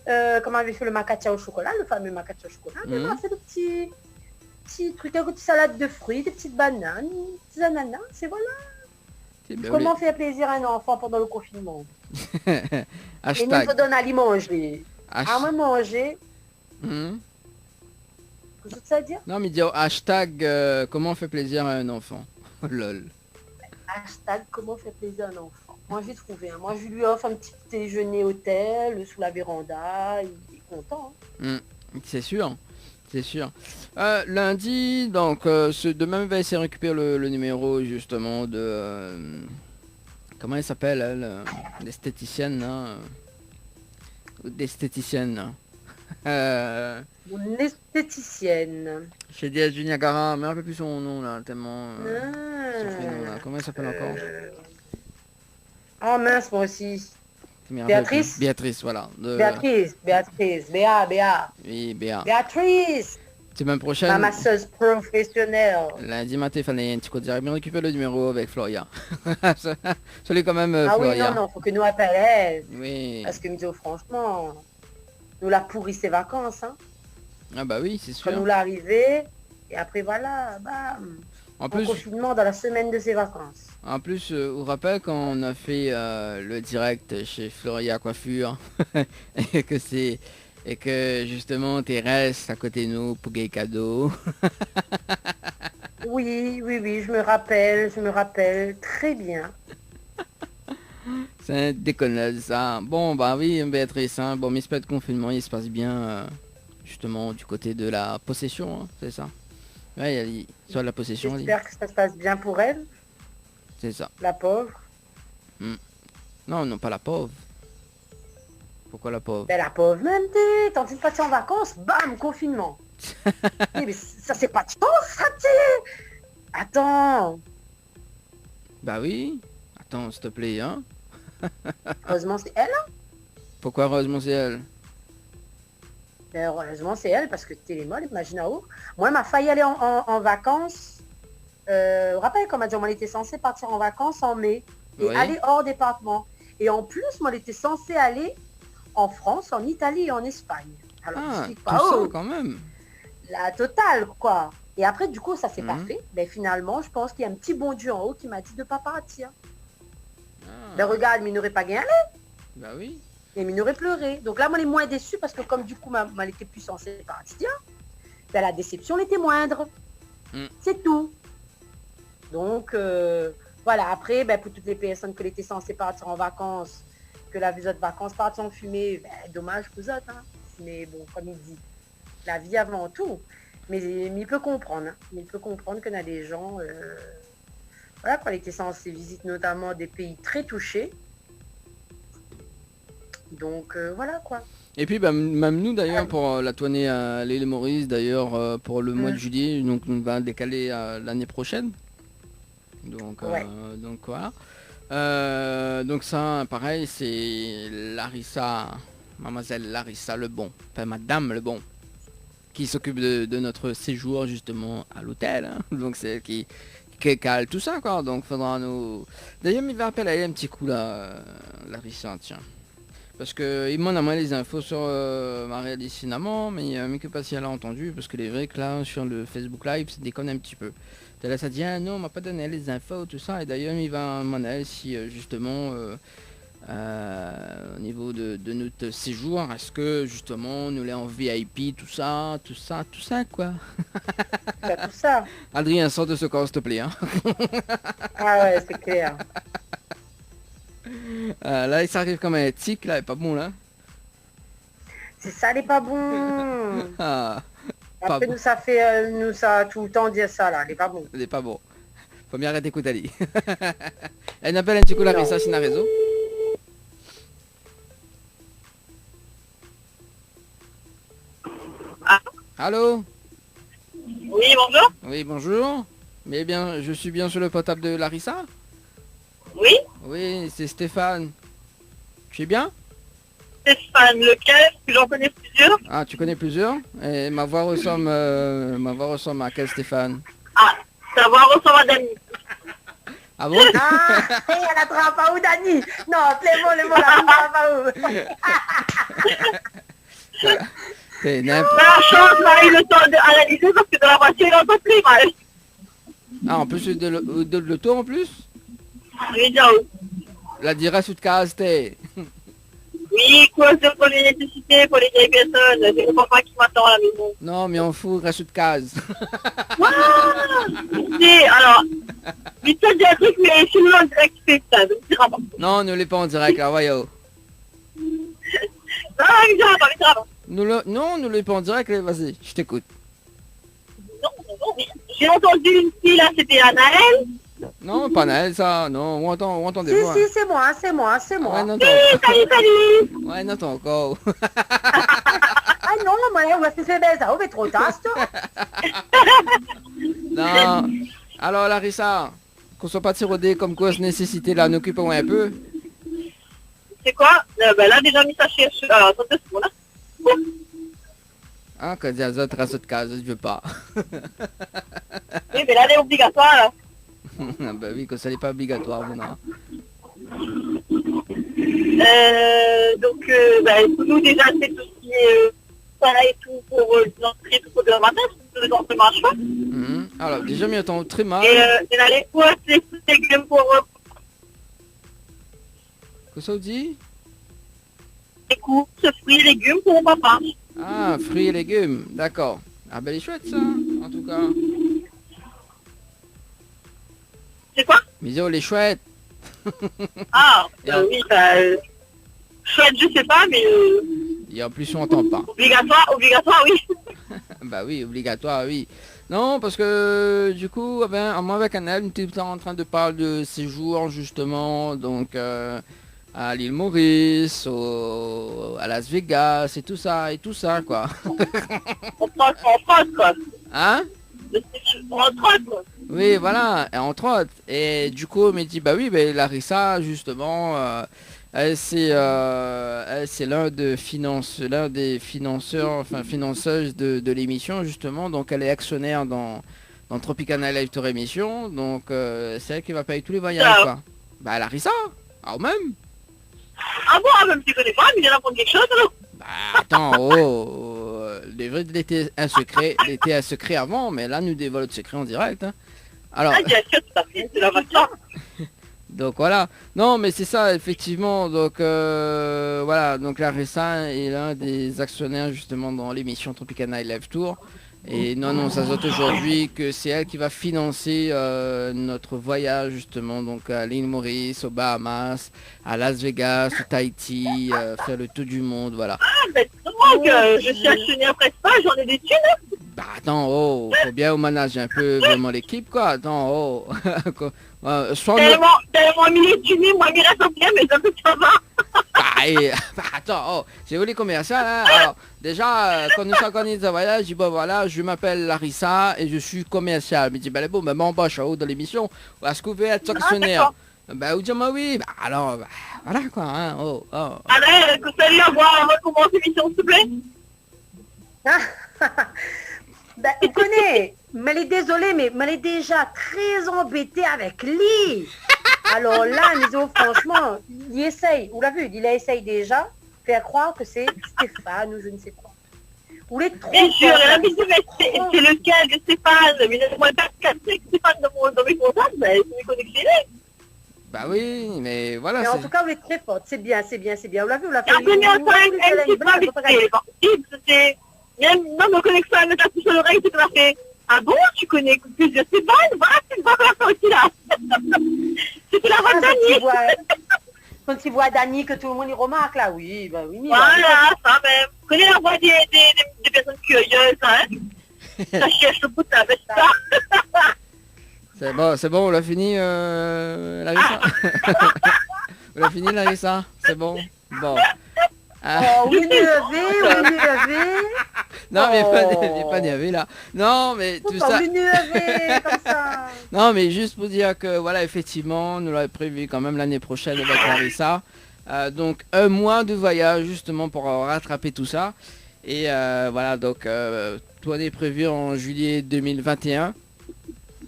F: comme elle avait fait le macacha au chocolat, le fameux macacha au chocolat, elle m'a fait des petits trucs, une petite salade de fruits, des petites bananes, des petits ananas, et voilà.
E: Ben
F: Comment faire plaisir à un enfant pendant le confinement?
E: oui.
F: Et il
E: Hashtag.
F: faut donner à lui manger.
E: Hashtag.
F: À moi manger,
E: Mhm.
F: qu'est-ce que ça veut dire?
E: Non mais dis hashtag comment on fait plaisir à un enfant. Oh, lol.
F: Hashtag comment faire plaisir à un enfant. Moi j'ai trouvé, hein. Moi je lui offre un petit déjeuner hôtel sous la véranda, il est content. Hein.
E: C'est sûr. C'est sûr. Lundi, donc demain, on va essayer de récupérer le numéro justement de... comment elle s'appelle, elle l'esthéticienne, hein, ou d'esthéticienne.
F: Une esthéticienne.
E: J'ai dit à Julia Gara, mais un peu plus son nom là, tellement...
F: Ah.
E: son prénom, là. Comment elle s'appelle encore?
F: Oh mince, moi aussi.
E: Mais
F: Béatrice.
E: Béatrice, voilà.
F: Béa.
E: Oui, Béa.
F: Béatrice,
E: Semaine prochaine,
F: ma masseuse professionnelle.
E: lundi matin, il fallait un petit coup de dire, bien récupérer le numéro avec Floria. Salut quand même,
F: Ah oui,
E: Floria.
F: non, faut que nous appelle.
E: Oui.
F: Parce que, Mizo, franchement, nous l'a pourri ses vacances, hein.
E: Ah bah oui, c'est
F: Quand nous
E: sûr.
F: l'arrivée, et après voilà, bam.
E: En
F: En
E: plus,
F: confinement dans la semaine de ses vacances.
E: vous rappelez quand on a fait le direct chez Floria Coiffure et que justement Thérèse à côté de nous pour des cadeaux.
F: Oui, je me rappelle très bien.
E: C'est un déconneuse ça. Bon bah oui Béatrice, hein. Bon mais c'est pas de confinement, il se passe bien justement du côté de la possession, hein, c'est ça. Ouais, il soit la possession, elle dit.
F: J'espère que ça se passe bien pour elle,
E: C'est ça.
F: la pauvre.
E: Non, non, pas la pauvre. Pourquoi la pauvre?
F: Ben la pauvre même, t'es en train de partir en vacances, bam, confinement. Mais ça c'est pas de chance, ça, t'es. Attends,
E: Bah oui. Attends, s'il te plaît, hein.
F: heureusement c'est elle, hein.
E: Pourquoi heureusement c'est elle?
F: Ben, heureusement c'est elle, parce que télémol, imagine à où. Moi, elle m'a failli aller en vacances. Vous vous rappelez, comme on était censé partir en vacances en mai et
E: Oui.
F: aller hors département. Et en plus, moi, elle était censée aller en France, en Italie et en Espagne. Alors, je
E: Ah,
F: suis
E: tout
F: pas
E: ça
F: haut.
E: quand même.
F: La totale, quoi. Et après, du coup, ça s'est pas
E: Mhm.
F: fait. Ben, finalement, je pense qu'il y a un petit bon Dieu en haut qui m'a dit de pas partir.
E: Ah,
F: Ben, regarde, mais il n'aurait pas gagné
E: bah oui.
F: et il n'aurait pleuré. Donc là, moi, elle est moins déçue parce que comme du coup, elle était plus censée partir, ben, la déception était moindre. C'est tout. Donc, voilà, après, ben, pour toutes les personnes que l'étaient censées partir en vacances, que la vie de vacances partent en fumée, ben, dommage pour eux autres. Hein. Mais bon, comme il dit, la vie avant tout. Mais il peut comprendre. Hein. Il peut comprendre qu'il y a des gens, voilà, quand il était censé visiter notamment des pays très touchés. Donc, voilà, quoi.
E: Et puis bah, même nous d'ailleurs pour la tournée à l'île Maurice d'ailleurs pour le mois de juillet, donc on va décaler à l'année prochaine. Donc, donc voilà. Donc ça pareil c'est Larissa, mademoiselle Larissa Lebon, enfin madame Lebon, qui s'occupe de notre séjour justement à l'hôtel. Hein. Donc c'est elle qui cale tout ça quoi. Donc faudra nous... D'ailleurs il va appeler un petit coup là, Larissa, tiens. Parce que il m'en a moins les infos sur Maria des Cinnamon, mais que pas si elle a entendu, parce que les vrais que là sur le Facebook Live, ça déconne un petit peu. Là ça dit ah non, on m'a pas donné les infos, tout ça, et d'ailleurs il va m'en aller si justement au niveau de notre séjour, est-ce que justement nous l'est en VIP, tout ça quoi.
F: Tout ça.
E: Adrien, sors de ce corps s'il te plaît. Hein.
F: Ah ouais, c'est clair.
E: Là il s'arrive comme un tic là, il est pas bon là.
F: C'est ça, il est pas bon.
E: Ah,
F: après
E: bon.
F: Nous ça tout le temps dire ça là, il est pas bon.
E: Il est pas bon. Faut bien arrêter d'écouter. Elle appelle un petit coup Larissa sur le réseau. Allô?
I: Oui, bonjour.
E: Oui, bonjour. Mais bien, je suis bien sur le portable de Larissa?
I: Oui.
E: Oui, c'est Stéphane. Tu es bien?
I: Stéphane, lequel? Parce que j'en connais plusieurs.
E: Ah, tu connais plusieurs? Et ma voix ressemble à quel Stéphane?
I: Ah, ta voix ressemble à Dani.
E: Ah bon?
F: Ah, elle attrape pas où Dani? Non, les mots là, attrape pas où?
E: C'est
I: La chance, là, il le temps d'analyser parce que dans la voiture, il entend plus mal.
E: Ah, en plus de l'auto en plus?
I: Oui, ciao.
E: La dira sous de case, t'es.
I: Oui, cause de première nécessité pour les vieilles personnes. C'est mon papa qui m'attend à la maison.
E: Non, mais on fout, reste sous de case.
I: Si, alors, vite fait, dis un truc, mais si nous en direct, c'est ça, ne me dira pas.
E: Non, ne l'est pas en direct, là, voyons.
I: Non, il me dira pas.
E: Non, ne l'est pas en direct, là, vas-y, je t'écoute.
I: Non, mais j'ai entendu une fille, là, c'était Anaël.
E: Non, pas Naël, ça, non, on entend des voix.
F: Si, c'est moi.
E: Ouais, non,
I: Salut.
E: Ouais, non, encore.
F: Ah non, moi, on va se faire baiser, on va trop tard,
E: Non. Alors, Larissa, qu'on soit pas tirodé comme cause nécessité, là, nous occupons un peu.
I: C'est quoi? Ben là, déjà mis ça chez... Alors, attends 2 secondes, là.
E: Ah, quand il y a d'autres reste de case, je veux pas.
I: Oui, mais là, elle est obligatoire, là.
E: Bah oui, que ça n'est pas obligatoire, maintenant.
I: Donc, nous, déjà, c'est tout ce qui est pareil, tout pour l'entrée, tout pour le matin, tout le temps, ça marche pas.
E: Alors, déjà, mis ton très mal.
I: Et là, les quoi, c'est légumes pour...
E: Que ça vous dit?
I: Les courses, fruits et légumes pour mon papa.
E: Ah, fruits et légumes, d'accord. Ah ben, elle est chouette, ça, en tout cas.
I: C'est quoi?
E: Miso, elle est chouette.
I: Ah, oui, chouette, je sais pas, mais...
E: Et en plus, on entend pas.
I: Obligatoire, oui.
E: Bah oui, obligatoire, oui. Non, parce que du coup, moi avec Annelle, nous étions en train de parler de séjour, justement, donc à l'île Maurice, à Las Vegas, et tout ça, quoi.
I: On trotte, quoi.
E: Hein?
I: On trotte, quoi.
E: Oui, voilà, et entre autres. Et du coup, on m'a dit, bah oui, Larissa, justement, c'est l'un des financeurs, enfin financeuse de l'émission, justement. Donc, elle est actionnaire dans Tropicana Live Tour Émission. Donc, c'est elle qui va payer tous les voyages, quoi. Bah, Larissa, même.
I: Ah bon, même si tu connais pas, mais il vient d'apprendre quelque chose, alors.
E: Bah, attends, l'été un secret avant, mais là, nous dévoile le secret en direct, hein. Alors,
I: bien sûr, tout à fait, c'est la voiture.
E: Donc voilà, non mais c'est ça effectivement, donc voilà, donc Larissa est l'un des actionnaires justement dans l'émission Tropicana Live Tour. Et non, ça se voit aujourd'hui que c'est elle qui va financer notre voyage justement, donc à l'île Maurice, aux Bahamas, à Las Vegas, au Tahiti, faire le tour du monde, voilà.
I: Ah, ben, donc, je suis actionnaire principal, j'en ai des thunes.
E: Bah attends, oh, faut bien manager un peu vraiment l'équipe, quoi. Attends, oh.
I: Tellement millionnaire, moi, il reste bien, mais ça va.
E: Attends, oh, c'est vous les commerciaux, hein. Alors, déjà, quand nous s'organise un voyage, je dis, bon, voilà, je m'appelle Larissa et je suis commercial. Mais je dis, ben, bon, m'embauche dans l'émission. Est-ce que vous pouvez être actionnaire? Bah, vous dites, moi, oui. Bah, alors, bah, voilà, quoi, hein. Oh.
I: Allez, que ça lui avoir commencé l'émission, s'il te plaît.
F: Ben, vous connaissez, mais elle est désolée, mais elle est déjà très embêtée avec lui. Alors là, disons, franchement, il essaye, vous l'avez vu, il essaye déjà, faire croire que c'est Stéphane ou je ne sais quoi. Vous l'êtes trop...
I: Bien sûr, la mise c'est lequel de Stéphane? Mais laisse-moi pas casser Stéphane dans mes contacts, mais c'est mes connexions.
E: Bah oui, mais voilà.
F: Mais en tout cas, vous êtes très forte, c'est bien. Vous l'avez vu, vous l'avez
I: fait... Même nos connexions, elle me tape sur l'oreille, c'est qu'on a fait. Ah bon, tu connais plusieurs Stéphane? Voilà, c'est une bonne personne aussi là. C'était la voix de Dani.
F: Quand tu vois Dani, que tout le monde y remarque là, oui, bah oui.
I: Voilà, ça même. Tu connais la voix des personnes curieuses, hein? Ça cherche le bout de ta veste, ça.
E: C'est bon, on l'a fini, Larissa. On l'a fini, Larissa? C'est bon? Bon.
F: Oh, oui,
E: Non, mais pas Niavé là. Non, mais tout ça.
F: Comme ça.
E: Non, mais juste pour dire que voilà, effectivement, nous l'avons prévu quand même l'année prochaine avec Larissa. Donc un mois de voyage justement pour rattraper tout ça. Et voilà, donc tout est prévu en juillet 2021.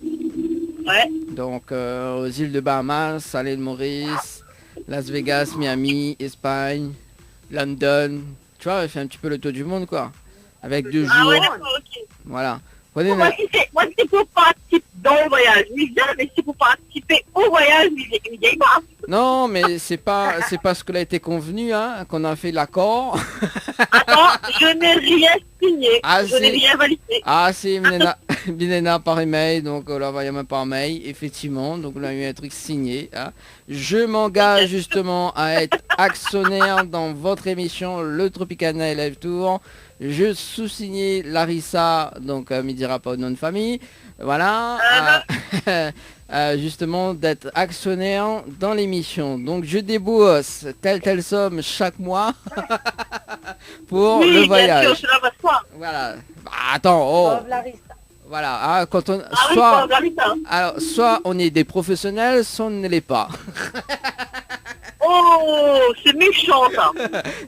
I: Ouais.
E: Donc aux îles de Bahamas, à l'île Maurice, Las Vegas, Miami, Espagne, London. Tu vois, on fait un petit peu le tour du monde quoi. Avec 2 jours.
I: Ah ouais, d'accord, ok.
E: Voilà.
I: Moi, si c'est pour participer dans le voyage, oui, viens, mais si c'est pour participer au voyage, oui, viens pas.
E: Non, mais c'est pas ce que l'a été convenu, hein, qu'on a fait l'accord.
I: Attends, je n'ai rien signé.
E: Ah,
I: je n'ai rien validé.
E: Ah, si, Milena par email, donc on l'a envoyé même par mail, effectivement, donc on a eu un truc signé. Hein. Je m'engage justement à être actionnaire dans votre émission, le Tropicana Live Tour. Je sous-signais Larissa, donc Midi Rapport nom de famille. Voilà. Justement d'être actionnaire dans l'émission. Donc je débourse telle somme chaque mois pour le voyage.
I: Bien sûr,
E: voilà. Bah, attends, oh. Voilà, hein, quand on soit on est des professionnels, soit on ne l'est pas.
I: Oh, c'est méchant ça.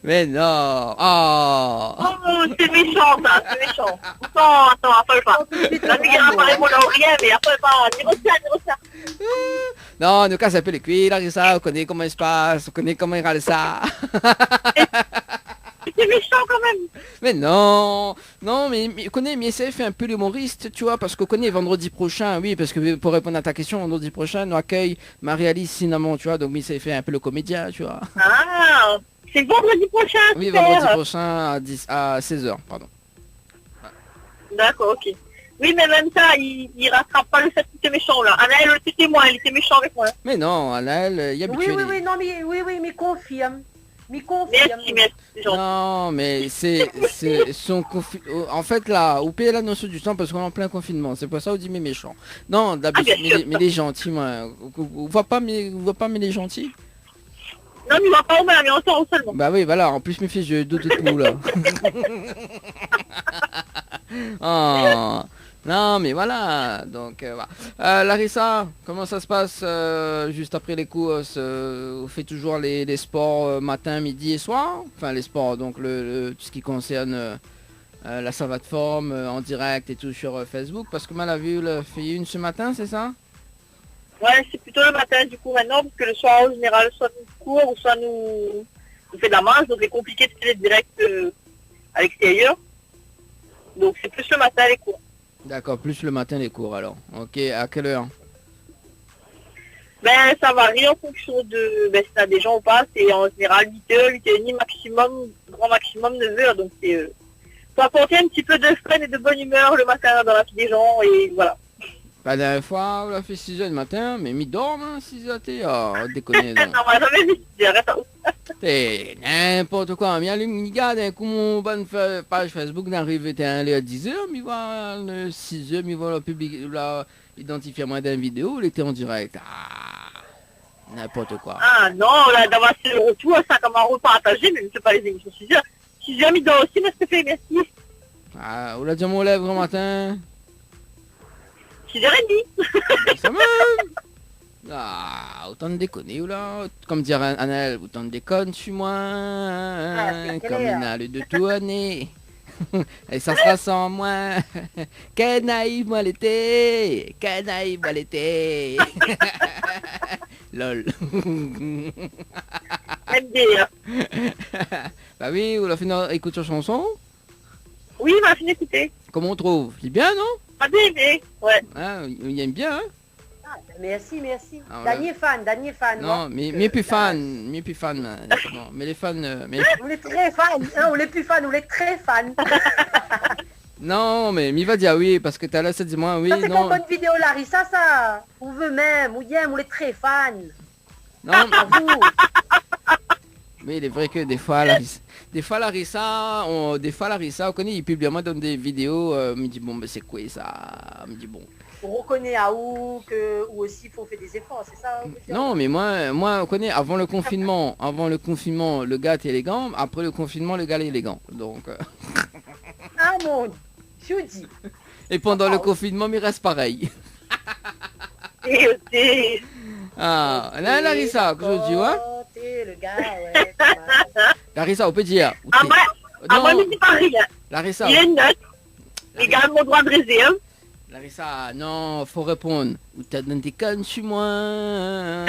E: Mais non. Oh,
I: c'est méchant ça, c'est méchant. Attends, appelle pas. La migraine apparaît mon rien, mais appelle pas. Ni ça.
E: Non, nous casse un peu les cuits, Larissa, on connaît comment il se passe, on connaît comment il râle ça.
I: C'est méchant quand même.
E: Mais non, mais connais, mais ça fait un peu l'humoriste, tu vois, parce qu'on connaît vendredi prochain, oui, parce que pour répondre à ta question, vendredi prochain, nous accueille Marie-Alice Cinnamon, tu vois, donc ça fait un peu le comédien, tu vois.
I: Ah, c'est vendredi prochain.
E: Oui, vendredi prochain à 16h, pardon.
I: D'accord, ok. Oui, mais même ça, il rattrape pas le fait qu'il était méchant là. Anaël, c'était moi, il était méchant avec moi.
E: Mais non, Anaël, il y a habitué.
F: Oui, confirme.
I: Merci,
E: non, mais c'est son en fait là, vous payez la notion du temps parce qu'on est en plein confinement. C'est pour ça qu'on dit mais méchant. Non, d'habitude, mais les gentils, moi. Vous voyez pas mais les gentils.
I: Non, mais il va pas au mais on sort seulement.
E: Bah oui, voilà. En plus, mes fils, je doute de tout là. Oh. Non, mais voilà, donc voilà. Larissa, comment ça se passe juste après les courses? Vous faites toujours les sports matin, midi et soir? Enfin, les sports, donc tout ce qui concerne la savate forme en direct et tout sur Facebook. Parce que mal a vu le fait une ce matin, c'est ça?
I: Ouais, c'est plutôt le matin du coup maintenant, parce que le soir, en général, soit nous court ou soit nous fait de la marche, donc c'est compliqué de faire les directs à l'extérieur. Donc c'est plus le matin les cours.
E: D'accord, plus le matin les cours alors. Ok, à quelle heure?
I: Ben ça varie en fonction de si t'as des gens ou pas, c'est en général 8h, 8h30 maximum, grand maximum 9h, donc c'est faut apporter un petit peu de fun est de bonne humeur le matin dans la vie des gens et voilà.
E: La dernière fois, on a fait 6h du matin, mais mi dorme, hein, 6h, déconner.
I: Non, on va jamais vu, arrête.
E: C'est n'importe quoi. Mais il regarde un coup mon bonne page Facebook d'arriver à 10h, mais voilà, 6h, mais voilà, le public, là, identifié à moi d'une vidéo, il était en direct. Ah, n'importe quoi.
I: Ah non, là, d'avoir ce retour, ça comme un repas partagé, mais c'est pas les émissions 6h. 6h, mi dort aussi, mais c'est fait, merci.
E: Ah, on l'a dit à mon lèvre le matin.
I: 6h30.
E: Ça même. Ah, autant de déconner, ou là. Comme dire Annelle, autant de déconne, suis-moi. Comme il a le de tout année. Et ça sera sans moi. Quelle naïve moi l'été. Quelle naïve moi l'été. Lol.
I: MDR.
E: Bah oui, on a fait écouter sa chanson.
I: Oui, il m'a fini d'écouter.
E: Comment on trouve? C'est bien, non?
I: Pas aimé, ouais.
E: Ah, il aime bien, hein?
F: Ah, merci, merci.
E: Ah, voilà.
F: Daniel fan.
E: Non, mais plus fan, non, mais les fans, mais...
F: On est très fan, hein, on est plus fan, on est très fan.
E: Non, mais m'y va dire oui, parce que t'as là, ça dis-moi oui,
F: Ça c'est
E: non.
F: une bonne vidéo, Larissa, ça. On veut même, on est très fan.
E: Non,
F: À vous.
E: mais il est vrai que des fois, Larissa, on connaît, il publie moi dans des vidéos, me dit bon, ben c'est quoi ça? Me dit bon.
F: On reconnaît à où que, ou aussi faut faire des efforts, c'est ça?
E: Non, mais moi, on connaît, avant le confinement, le gars est élégant, après le confinement, le gars est élégant, donc...
F: Ah mon, je vous dis.
E: Et pendant le confinement, il reste pareil. Ah, là, Larissa, que je dis, ouais.
F: Le gars, ouais. Pas mal.
E: Larissa, on peut dire.
I: Moi, je dis pas rien.
E: Larissa.
I: Il est neutre. Les gars ont mon droit de réserve.
E: Larissa, non, faut répondre. Ou t'as dans tes cannes sur moi.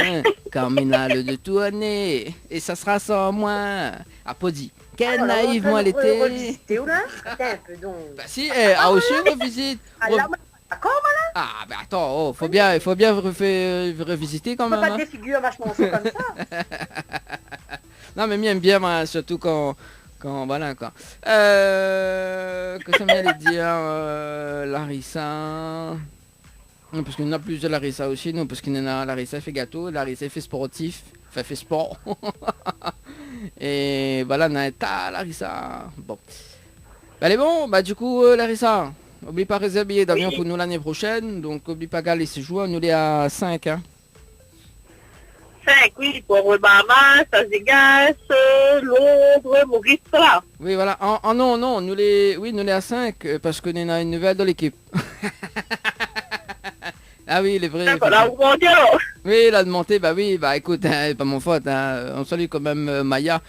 E: Comme il a le de tout année. Et ça sera sans moi. Applaudis. Quelle naïve moi l'été.
F: Revisiter ou là? Attends un peu donc.
E: Bah si, a aussi revisite.
F: D'accord, malin?
E: Ah, bah attends, il faut bien revisiter quand
F: On peut
E: même.
F: pas des figures vachement comme ça.
E: Non, mais m'aime bien, moi, surtout quand voilà, quoi. Que ça m'allait dire, Larissa. Non, parce qu'il y en a plusieurs Larissa aussi, non, parce qu'il y en a Larissa fait gâteau, Larissa fait sportif, fait sport. Et voilà, on a un tas, Larissa. Bon. Bah, allez, bon, bah, du coup, Larissa, oublie pas de réserver billet d'avion pour nous l'année prochaine, donc oublie pas d'aller se jouer, nous les à 5, hein.
I: 5, oui, pour le Bahamas, Las Vegas, Londres, Maurice, là.
E: Oui, voilà. Non, nous les à 5, parce qu'on a une nouvelle dans l'équipe. Ah oui, il est vrai.
I: Là, vous montez alors.
E: Oui, la montée, bah oui, bah écoute, hein, pas mon faute, hein. On salue quand même Maya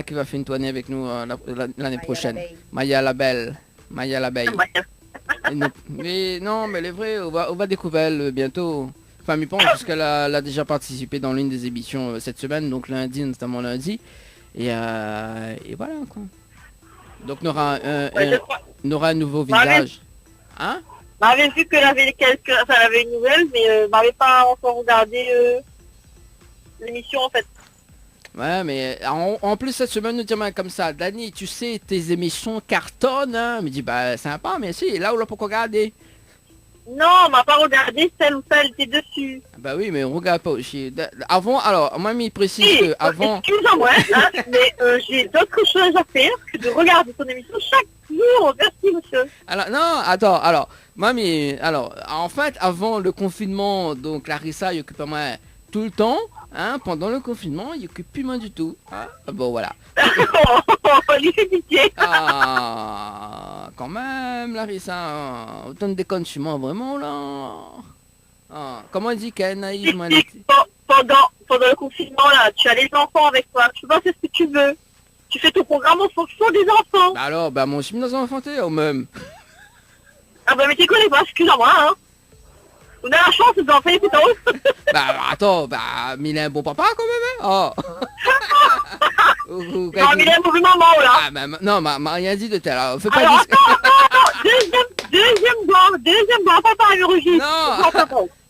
E: qui va faire une tournée avec nous l'année prochaine. Maya la belle. Mais non, mais elle est vraie, on va découvrir bientôt. Enfin, m'y pense, parce qu'elle a déjà participé dans l'une des émissions cette semaine, donc lundi, notamment lundi. Et voilà, quoi. Donc, on aura un nouveau visage. Hein?
I: M'avait vu qu'elle avait elle avait une nouvelle, mais m'avait pas encore regardé l'émission, en fait.
E: Ouais, mais en plus, cette semaine, nous disons comme ça, Dani, tu sais, tes émissions cartonnent, hein? Me dit, bah, sympa, mais si, là, on l'a pas regardé.
I: Non, on m'a pas regardé celle ou celle était dessus.
E: Bah oui, mais on regarde pas aussi. Avant, alors, moi, il précise que avant...
I: Excuse-moi, hein, mais j'ai d'autres choses à faire que de regarder ton émission chaque jour. Merci, monsieur.
E: Alors, non, attends, alors, en fait, avant le confinement, donc, Larissa, il occupe moi tout le temps, hein, pendant le confinement, il occupe plus moi du tout. Hein. Bon, voilà.
I: Il fait pitié.
E: Ah, quand même, Larissa, autant de déconne sur moi, vraiment, là. Ah, comment elle dit qu'elle est naïve, moi,
I: pendant le confinement, là, tu as les enfants avec toi, tu vois, c'est ce que tu veux. Tu fais ton programme en fonction des enfants.
E: Bah alors, bah moi aussi, je suis dans un enfanté, au même.
I: Ah bah mais tu connais pas, excuse-moi, hein. On a la chance de enfants, c'est tout.
E: Bah attends, bah, mais il est un bon papa, quand même, hein. Oh.
I: Non, mais il est un mauvais maman, là.
E: Ah, bah, non, m'a rien dit de tel, alors, fais pas
I: alors, attends, deuxième blanc, papa a enregistré.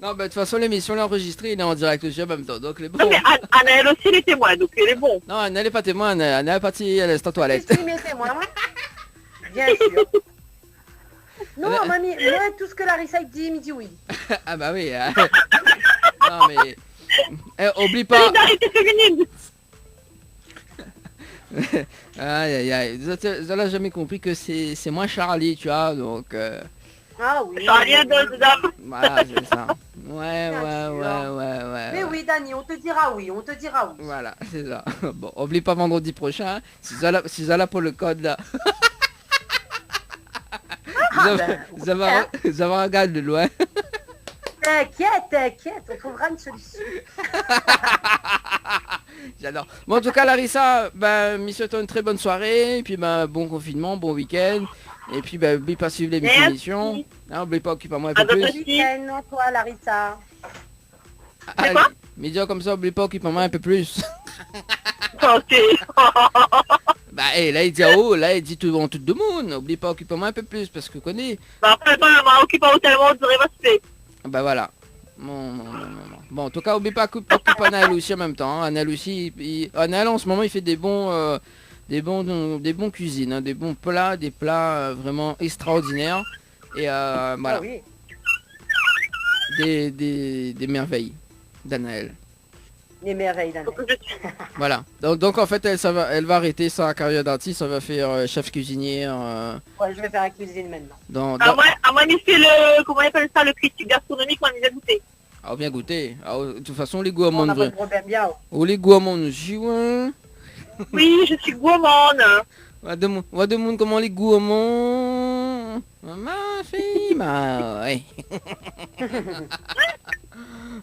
E: Non, bah, de toute façon, l'émission est enregistrée, il est en direct aussi en même temps, donc il est bon.
I: Non, mais Anaël aussi, elle est témoin, donc elle est bon.
E: Non, elle n'est pas témoin, elle est partie, elle est en toilette.
F: Si, mais c'est moi. Bien sûr. Non, mamie, moi, tout ce que Larissa il dit, il me dit oui.
E: Ah bah oui. Non mais... oublie pas...
I: Solidarité féminine.
E: Aïe aïe aïe. Zola jamais compris que c'est moi Charlie, tu vois, donc...
F: Ah oui.
I: Charlie de dame.
E: Voilà, c'est ça. Ouais.
F: Mais oui, Dani, on te dira oui, on te dira oui.
E: Voilà, c'est ça. Bon, oublie pas vendredi prochain. Si Zola pour le code là. Zava regarde de loin.
F: T'inquiète, on trouvera une solution.
E: J'adore. Bon, en tout cas, Larissa, monsieur, toi, une très bonne soirée. Et puis, bon confinement, bon week-end. Et puis, n'oublie pas de suivre l'émission. N'oublie pas, occupe-moi un peu plus.
F: Bon week-end, toi, Larissa.
E: Allez, média comme ça, oublie pas, occupe-moi un peu plus.
I: Ok.
E: Là, il dit là, il dit tout devant tout le monde. Oublie pas, occupe-moi un peu plus, parce que connais.
I: Après, occupe pas tellement, vous aurez respect.
E: Voilà. Bon, en tout cas, oublie pas occupe Anaël aussi en même temps. Anaël aussi, Anaël en ce moment, il fait des bons cuisines, hein, des bons plats, des plats vraiment extraordinaires. Et voilà.
F: Ah oui.
E: Des merveilles d'Anaël.
F: Les merveilles d'Anaël.
E: Voilà. Donc en fait, elle va arrêter sa carrière d'artiste, ça va faire chef cuisinière.
F: Ouais, je vais faire la cuisine maintenant.
I: Moi, il fait le, comment on appelle ça, le critique gastronomique, moi, il a goûté.
E: Ah, bien goûté. Ah, de toute façon, les gourmands...
F: On a pas de problème, bien.
E: Oh, les gourmands aussi, ouais.
I: Oui, je suis gourmande.
E: On demande comment les gourmands... Ma fille, ouais.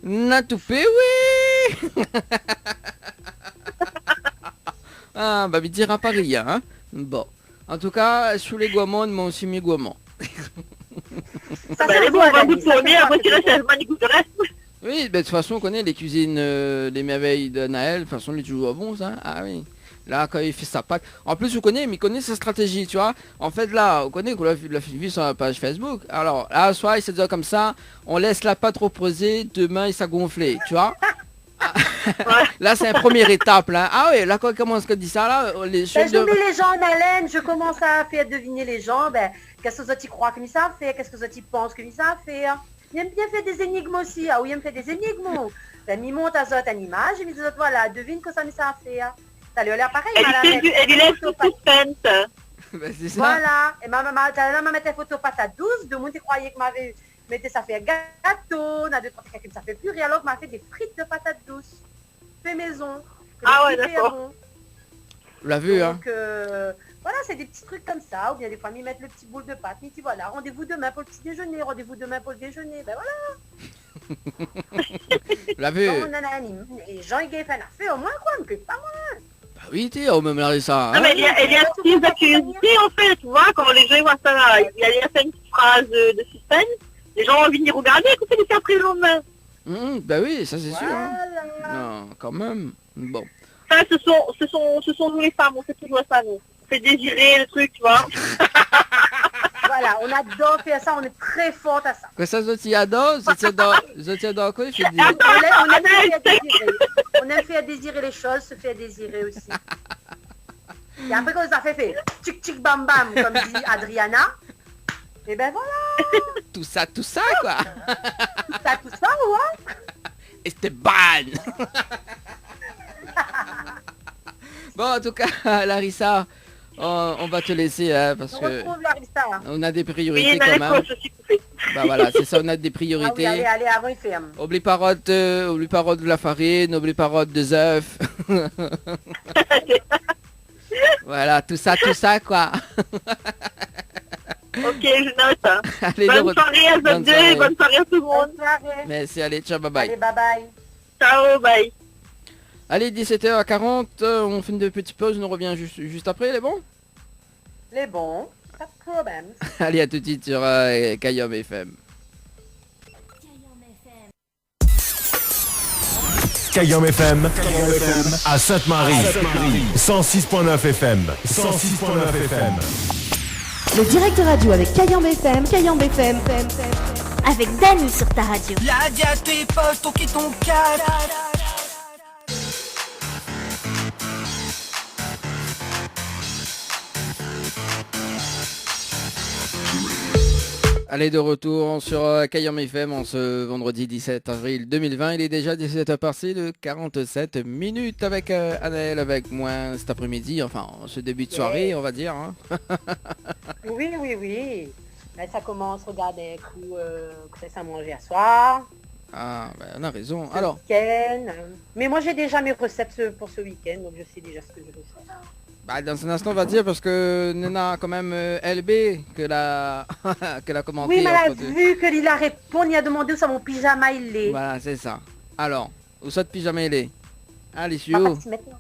E: N'a tout fait, oui. Ah, il dira pas rien, hein. Bon. En tout cas, sous les gourmands, moi aussi mes gourmands.
F: Ça,
I: les bons, on va goûter au nez, après, tu restes, elle m'a goûté le reste.
E: Oui, de toute façon, on connaît les cuisines des merveilles de Naël. De toute façon, il est toujours bon, ça. Ah oui. Là, quand il fait sa pâte. En plus, mais il connaît sa stratégie, tu vois. En fait, là, on connaît qu'on l'a vu sur la page Facebook. Alors, là, soit il s'est dit comme ça, on laisse la pâte reposer, demain, il s'est gonflé, tu vois. Là, c'est la première étape, là. Ah oui, là, quand on commence à dire ça, là, les choses...
F: Je mets les gens en haleine, je commence à faire deviner les gens. Qu'est-ce que ils croient que ça fait, qu'est-ce que ils pensent que ça fait. Il aime bien faire des énigmes aussi. Ah oui, il aime faire des énigmes. Il monte à une image, et il dit, voilà, devine que ça fait. Ça lui a l'air pareil.
I: Elle laisse tout suspense.
E: C'est ça.
F: Voilà. Et ma maman mettait photo patate douce. De monde qui croyait que m'avait mettait ça fait gâteau. On a deux trois trucs ça fait purée. Alors que m'a fait des frites de patates douces. Fait maison.
I: Ah ouais, d'accord.
E: Vous l'avez vu, hein.
F: Donc, voilà, c'est des petits trucs comme ça. Ou bien des fois, ils mettent le petit boule de pâte. Ils disent, voilà, rendez-vous demain pour le petit déjeuner. Rendez-vous demain pour le déjeuner. Ben voilà.
E: Vous l'avez vu.
F: Et Jean, il fait un affaire au moins, quoi. Mais pas moins.
E: Bah oui, t'es au même là ça.
I: Non, mais il y a une petite curiosité, en fait, tu vois, quand les gens voient ça là, il y a une petite phrase de suspense, les gens ont envie de regarder, écoutez les faire après le lendemain.
E: Bah oui, ça c'est sûr. Hein. Non, quand même. Bon.
I: Ça, ce sont nous les femmes, on fait toujours ça, nous. On fait désirer le truc, tu vois.
F: Voilà, on adore faire ça, on est très forte à ça.
E: Que ça, Zoti adore, Zoti adore quoi, il fait des...
F: On aime faire désirer les choses, se faire désirer aussi. Et après quand ça fait tchic tchic bam bam, comme dit Adriana, et ben voilà.
E: Tout ça quoi.
F: Tout ça, ouais.
E: Esteban. Bon, en tout cas, Larissa, on va te laisser, hein, parce que on a des priorités quand même. Bah voilà, c'est ça, on a des priorités.
F: Ah oui, allez, avant il ferme.
E: Oublie pas de la farine, oublie pas des œufs. Voilà, tout ça quoi.
I: Ok, je note.
E: Allez,
I: bonne soirée à vous deux et bonne soirée à tout le monde.
E: Merci, allez, ciao, bye bye.
F: Allez, bye bye.
I: Ciao, bye.
E: Allez, 17h40, on fait une petite pause, on revient juste après, les bons?
F: Les bons, pas de problème.
E: Allez, à tout de suite sur Kayom FM.
J: Kayom FM à Sainte-Marie, 106.9 FM, 106.9 FM.
B: Le direct radio avec Kayom FM,
G: avec Dani sur ta radio.
D: La dis à tes potes, ton qui ton casse.
E: Allez, de retour sur Kayam FM en ce vendredi 17 avril 2020. Il est déjà 17h passé de 47 minutes avec Anaël, avec moi cet après-midi, enfin ce début de soirée, on va dire. Hein.
F: Oui. Là, ça commence, regardez, que ça à manger à soir.
E: Ah, ben, on a raison.
F: Ce
E: Alors,
F: week-end. Mais moi, j'ai déjà mes recettes pour ce week-end, donc je sais déjà ce que je vais faire.
E: bah, dans un instant, on va dire, parce que Nena a quand même LB que la qu'elle a commenté.
F: Oui, mais elle a
E: entre deux.
F: vu que il a répondu, il a demandé où ça mon pyjama il est.
E: Voilà, c'est ça. Alors, où ça de pyjama il est? Allez,
F: Pas
E: sur
F: parti maintenant.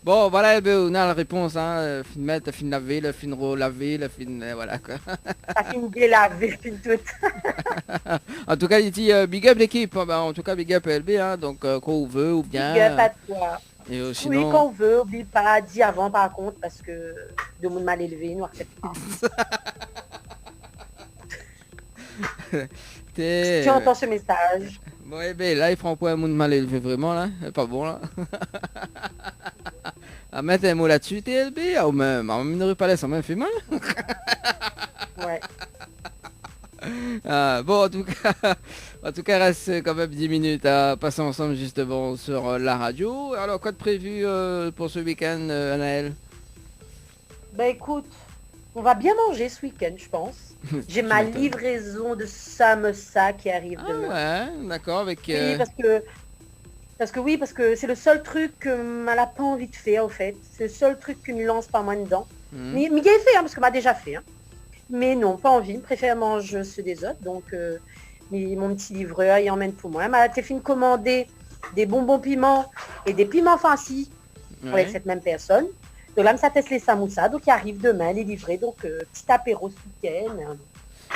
E: Bon, voilà, on a la réponse, hein. Fin de mettre, fin de laver, le fin de relaver, le fin de... voilà, quoi.
F: Ça finit de laver, puis tout.
E: En tout cas, il dit big up l'équipe. Bah, en tout cas, big up LB, hein. Donc, quand on veut, ou bien...
F: Big up à toi.
E: Et
F: Oui,
E: sinon...
F: quand on veut, oublie pas, dis avant par contre, parce que de monde mal élevé, nous accepte pas. Tu entends ce message?
E: Ouais, ben là, il prend pas un mot de mal élevé, vraiment, là. C'est pas bon, là. À mettre un mot là-dessus, TLB, ou même, n'aurait pas laissé, ça m'a fait mal.
F: Ouais.
E: Bon, en tout cas, reste quand même 10 minutes à passer ensemble, justement, sur la radio. Alors, quoi de prévu pour ce week-end, Anaël?
F: Bah écoute, on va bien manger ce week-end, je pense. J'ai ma livraison de samosa qui arrive demain.
E: Ouais, d'accord, avec...
F: Oui, parce que c'est le seul truc que elle n'a pas envie de faire, au fait. C'est le seul truc qui me lance pas moi dedans. Mais il a fait, hein, parce que m'a déjà fait. Hein. Mais non, pas envie. Je préfère manger ceux des autres. Donc, mon petit livreur, il emmène pour moi. Elle m'a fait commander des bonbons piments et des piments fancy avec cette même personne. Donc là, ça teste les samoussas. Donc, il arrive demain, il est livré. Donc, petit apéro ce week-end.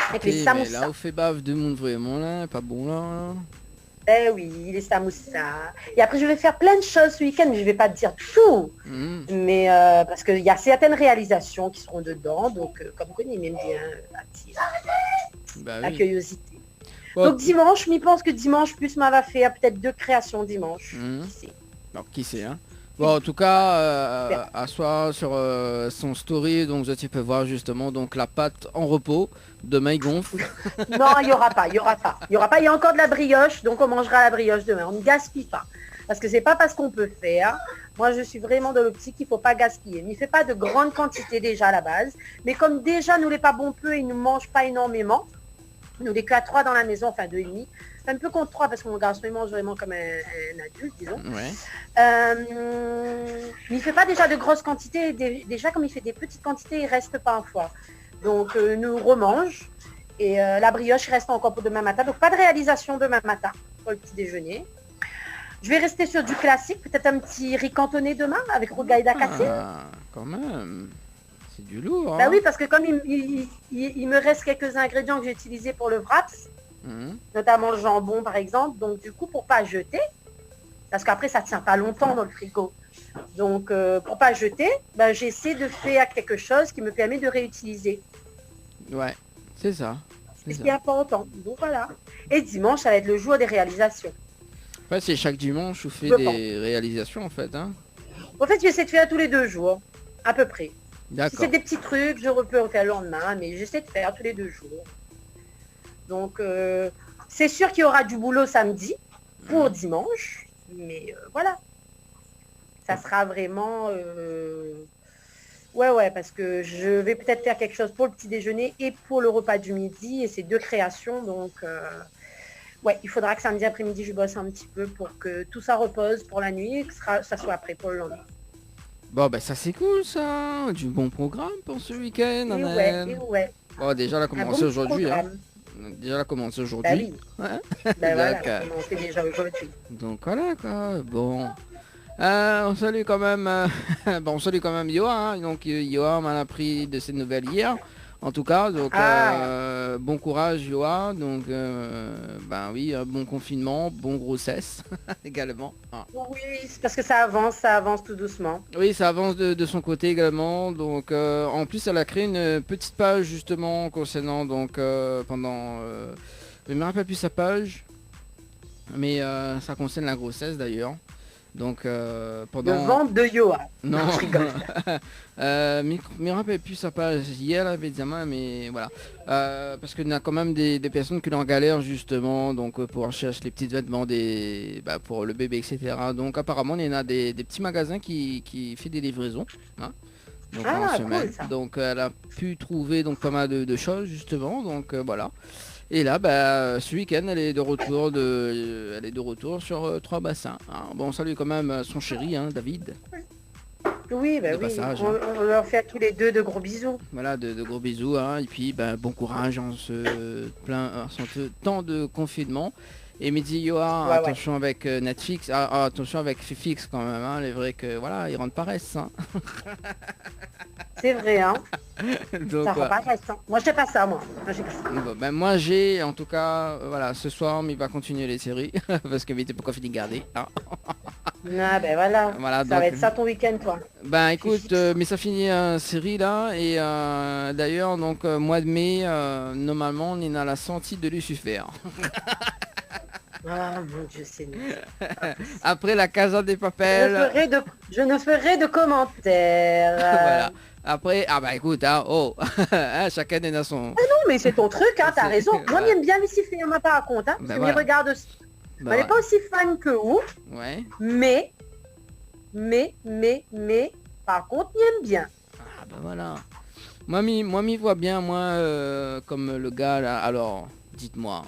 F: Avec les samoussas.
E: Là, on fait bave de monde vraiment, là. Pas bon, là.
F: Eh oui, les samoussas. Et après, je vais faire plein de choses ce week-end, mais je vais pas te dire tout. Mais parce qu'il y a certaines réalisations qui seront dedans. Donc, comme vous connaissez, il m'aime bien la curiosité.
E: Bon,
F: donc, dimanche, je m'y pense que dimanche, plus m'en va faire peut-être 2 créations dimanche. Qui sait.
E: Alors, qui sait, hein. Bon, en tout cas, à soir sur son story, donc tu peux voir justement donc la pâte en repos. Demain, il gonfle.
F: Non, il y aura pas. Il y a encore de la brioche, donc on mangera la brioche demain. On ne gaspille pas. Parce que c'est pas parce qu'on peut faire. Moi, je suis vraiment dans l'optique qu'il faut pas gaspiller. Il ne fait pas de grande quantité déjà à la base. Mais comme déjà, nous les pas bon peu, ils ne mangent pas énormément. Nous les qu'à 3 dans la maison, enfin 2,5. C'est un peu contre 3 parce que mon garçon il mange vraiment comme un adulte, disons.
E: Ouais.
F: Il ne fait pas déjà de grosses quantités. Déjà, comme il fait des petites quantités, il reste parfois. Donc, nous remange. Et la brioche reste encore pour demain matin. Donc, pas de réalisation demain matin pour le petit déjeuner. Je vais rester sur du classique. Peut-être un petit riz cantonné demain avec rougaille d'acacé.
E: Ah, quand même. C'est du lourd. Hein.
F: Bah oui, parce que comme il me reste quelques ingrédients que j'ai utilisés pour le wraps, notamment le jambon par exemple, donc du coup pour pas jeter, parce qu'après ça tient pas longtemps dans le frigo, donc pour pas jeter, bah, j'essaie de faire quelque chose qui me permet de réutiliser.
E: Ouais, c'est ça.
F: C'est ce qui est important, donc voilà. Et dimanche ça va être le jour des réalisations.
E: Ouais, c'est chaque dimanche où fait des réalisations en fait. Hein.
F: En fait j'essaie de faire tous les 2 jours, à peu près. Si c'est des petits trucs, je peux en faire le lendemain, mais j'essaie de faire tous les 2 jours. Donc, c'est sûr qu'il y aura du boulot samedi pour dimanche, mais voilà. Ça sera vraiment... Ouais, parce que je vais peut-être faire quelque chose pour le petit déjeuner et pour le repas du midi, et c'est 2 créations, donc... Ouais, il faudra que samedi après-midi, je bosse un petit peu pour que tout ça repose pour la nuit et que ça soit prêt pour le lendemain.
E: Bon, ben ça c'est cool ça, du bon programme pour ce week-end.
F: Ouais.
E: Bon, déjà, elle a commencé aujourd'hui. Hein. Déjà, elle a commencé aujourd'hui.
F: Bah oui. Voilà, elle a commencé déjà aujourd'hui.
E: Donc voilà quoi, bon. On salue quand même, on salue quand même Yoa. Hein. Donc Yoa m'a appris de ses nouvelles hier. En tout cas, donc bon courage Yoa. Donc ben oui, bon confinement, bon grossesse également. Ah.
F: Oui, c'est parce que ça avance tout doucement.
E: Oui, ça avance de son côté également. Donc en plus, elle a créé une petite page justement concernant donc pendant. Je ne me rappelle plus sa page, mais ça concerne la grossesse d'ailleurs. Donc pendant...
F: De vente de Yoa.
E: Non,
F: Je rigole.
E: me rappelle plus sa page hier, évidemment, mais voilà. Parce qu'il y a quand même des personnes qui sont en galère justement, donc pour chercher les petits vêtements pour le bébé, etc. Donc apparemment, il y en a des petits magasins qui fait des livraisons. Hein, donc en semaine.
F: Cool, ça.
E: Donc elle a pu trouver donc pas mal de choses justement, donc voilà. Et là, ce week-end, elle est de retour sur 3 bassins. Hein. Bon, salut quand même son chéri, hein, David.
F: Oui,
E: De passage, hein.
F: on leur fait à tous les deux de gros bisous.
E: Voilà, de gros bisous. Hein. Et puis, bon courage en ce temps de confinement. Et midi, Yoa, attention avec Netflix, attention avec Fifix quand même. Hein. Il est vrai que voilà, ils rentrent paresse. Hein.
F: C'est vrai, hein.
E: Donc,
F: ça rend pas reste, hein. Moi, je sais pas ça, moi.
E: Moi, j'ai, en tout cas, voilà, ce soir, il va continuer les séries. Parce que vite, pourquoi finir garder. Hein.
F: Ah, voilà. Ça
E: donc,
F: va être ça ton week-end, toi.
E: Écoute, mais ça finit en série là. Et d'ailleurs, donc, mois de mai, normalement, on est à la sortie de Lucifer.
F: Ah mon Dieu Seigneur.
E: Après la Casa des Papel.
F: Je ne ferai de commentaires.
E: Voilà. Après, écoute, hein, chacun est dans son...
F: Ah non, mais c'est ton truc, hein, t'as raison. Moi, j'aime bien Lucifer, on m'a pas raconté, hein. Je regarde aussi. On n'est pas aussi fan que vous.
E: Ouais.
F: Mais, par contre, il aime bien.
E: Voilà. Moi, m'y vois bien, comme le gars, là. Alors, dites-moi.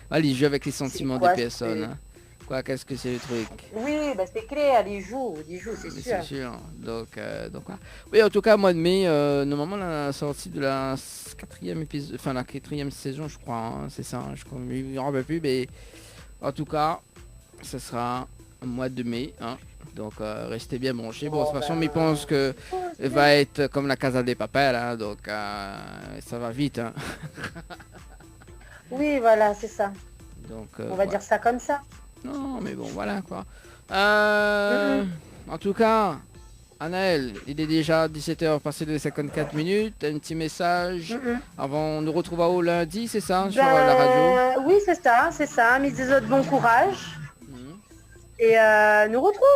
E: Allez, joue avec les sentiments des personnes. Hein. Quoi, qu'est-ce que c'est le truc?
F: Oui, c'est clair, il joue, c'est sûr.
E: C'est sûr. Donc voilà. Oui, en tout cas, mois de mai, normalement, la sortie de la 4e épisode, enfin la 4e saison, je crois. Hein, c'est ça, je crois. Je me rappelle plus, mais en tout cas, ce sera un mois de mai. Hein. Donc restez bien branchés. Bon, de toute façon, mais je pense que va être comme la Casa des Papel, hein, donc ça va vite. Hein.
F: Oui, voilà, c'est ça.
E: Donc,
F: on va dire ça comme ça.
E: Non, mais bon, voilà quoi. En tout cas, Anaël, il est déjà 17h passé de 54 minutes. Un petit message avant, on nous retrouvera au lundi, c'est ça, sur la radio?
F: Oui, c'est ça. Mis des autres bon courage. Et nous retrouve.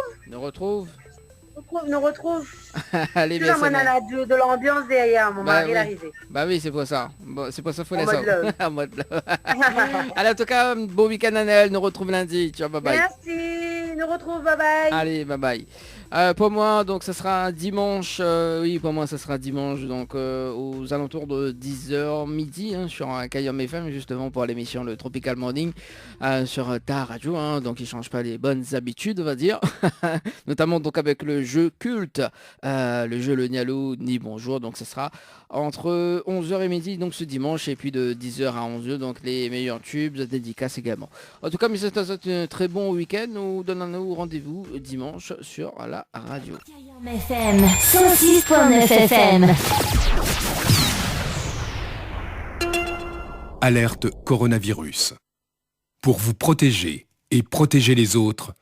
E: Allez, bien,
F: on a de l'ambiance derrière, mon mari est arrivé.
E: Oui, c'est pour ça. Bon, c'est pour ça qu'il faut laisser. En mode love. Allez, en tout cas, bon week-end, Anaël. Nous retrouve lundi. Ciao, bye bye.
F: Merci, nous retrouve, bye bye.
E: Allez, bye bye. Pour moi, donc, ça sera dimanche. Oui, pour moi, ça sera dimanche, donc, aux alentours de 10h midi, hein, sur Kayom FM, justement, pour l'émission Le Tropical Morning, sur ta radio. Hein, donc, il change pas les bonnes habitudes, on va dire. Notamment, donc, avec le jeu culte, le jeu Le Nialou ni Bonjour. Donc, ce sera entre 11h et midi, donc, ce dimanche, et puis de 10h à 11h, donc, les meilleurs tubes, dédicaces également. En tout cas, mais c'est un très bon week-end. Nous donnons rendez-vous dimanche sur la radio.
G: FM 106.9 FM.
A: Alerte coronavirus. Pour vous protéger et protéger les autres,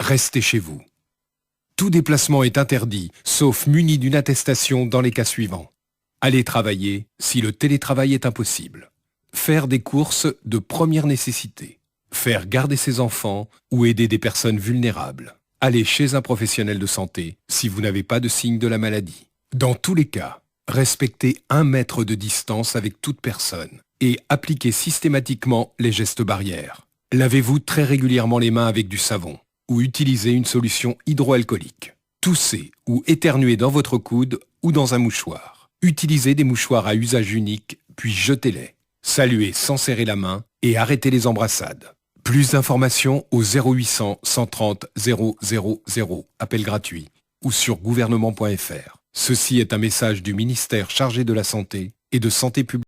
A: restez chez vous. Tout déplacement est interdit, sauf muni d'une attestation dans les cas suivants. Aller travailler si le télétravail est impossible. Faire des courses de première nécessité. Faire garder ses enfants ou aider des personnes vulnérables. Aller chez un professionnel de santé si vous n'avez pas de signe de la maladie. Dans tous les cas, respectez 1 mètre de distance avec toute personne et appliquez systématiquement les gestes barrières. Lavez-vous très régulièrement les mains avec du savon ou utilisez une solution hydroalcoolique. Toussez ou éternuez dans votre coude ou dans un mouchoir. Utilisez des mouchoirs à usage unique, puis jetez-les. Saluez sans serrer la main et arrêtez les embrassades. Plus d'informations au 0800 130 000, appel gratuit, ou sur gouvernement.fr. Ceci est un message du ministère chargé de la Santé et de Santé publique.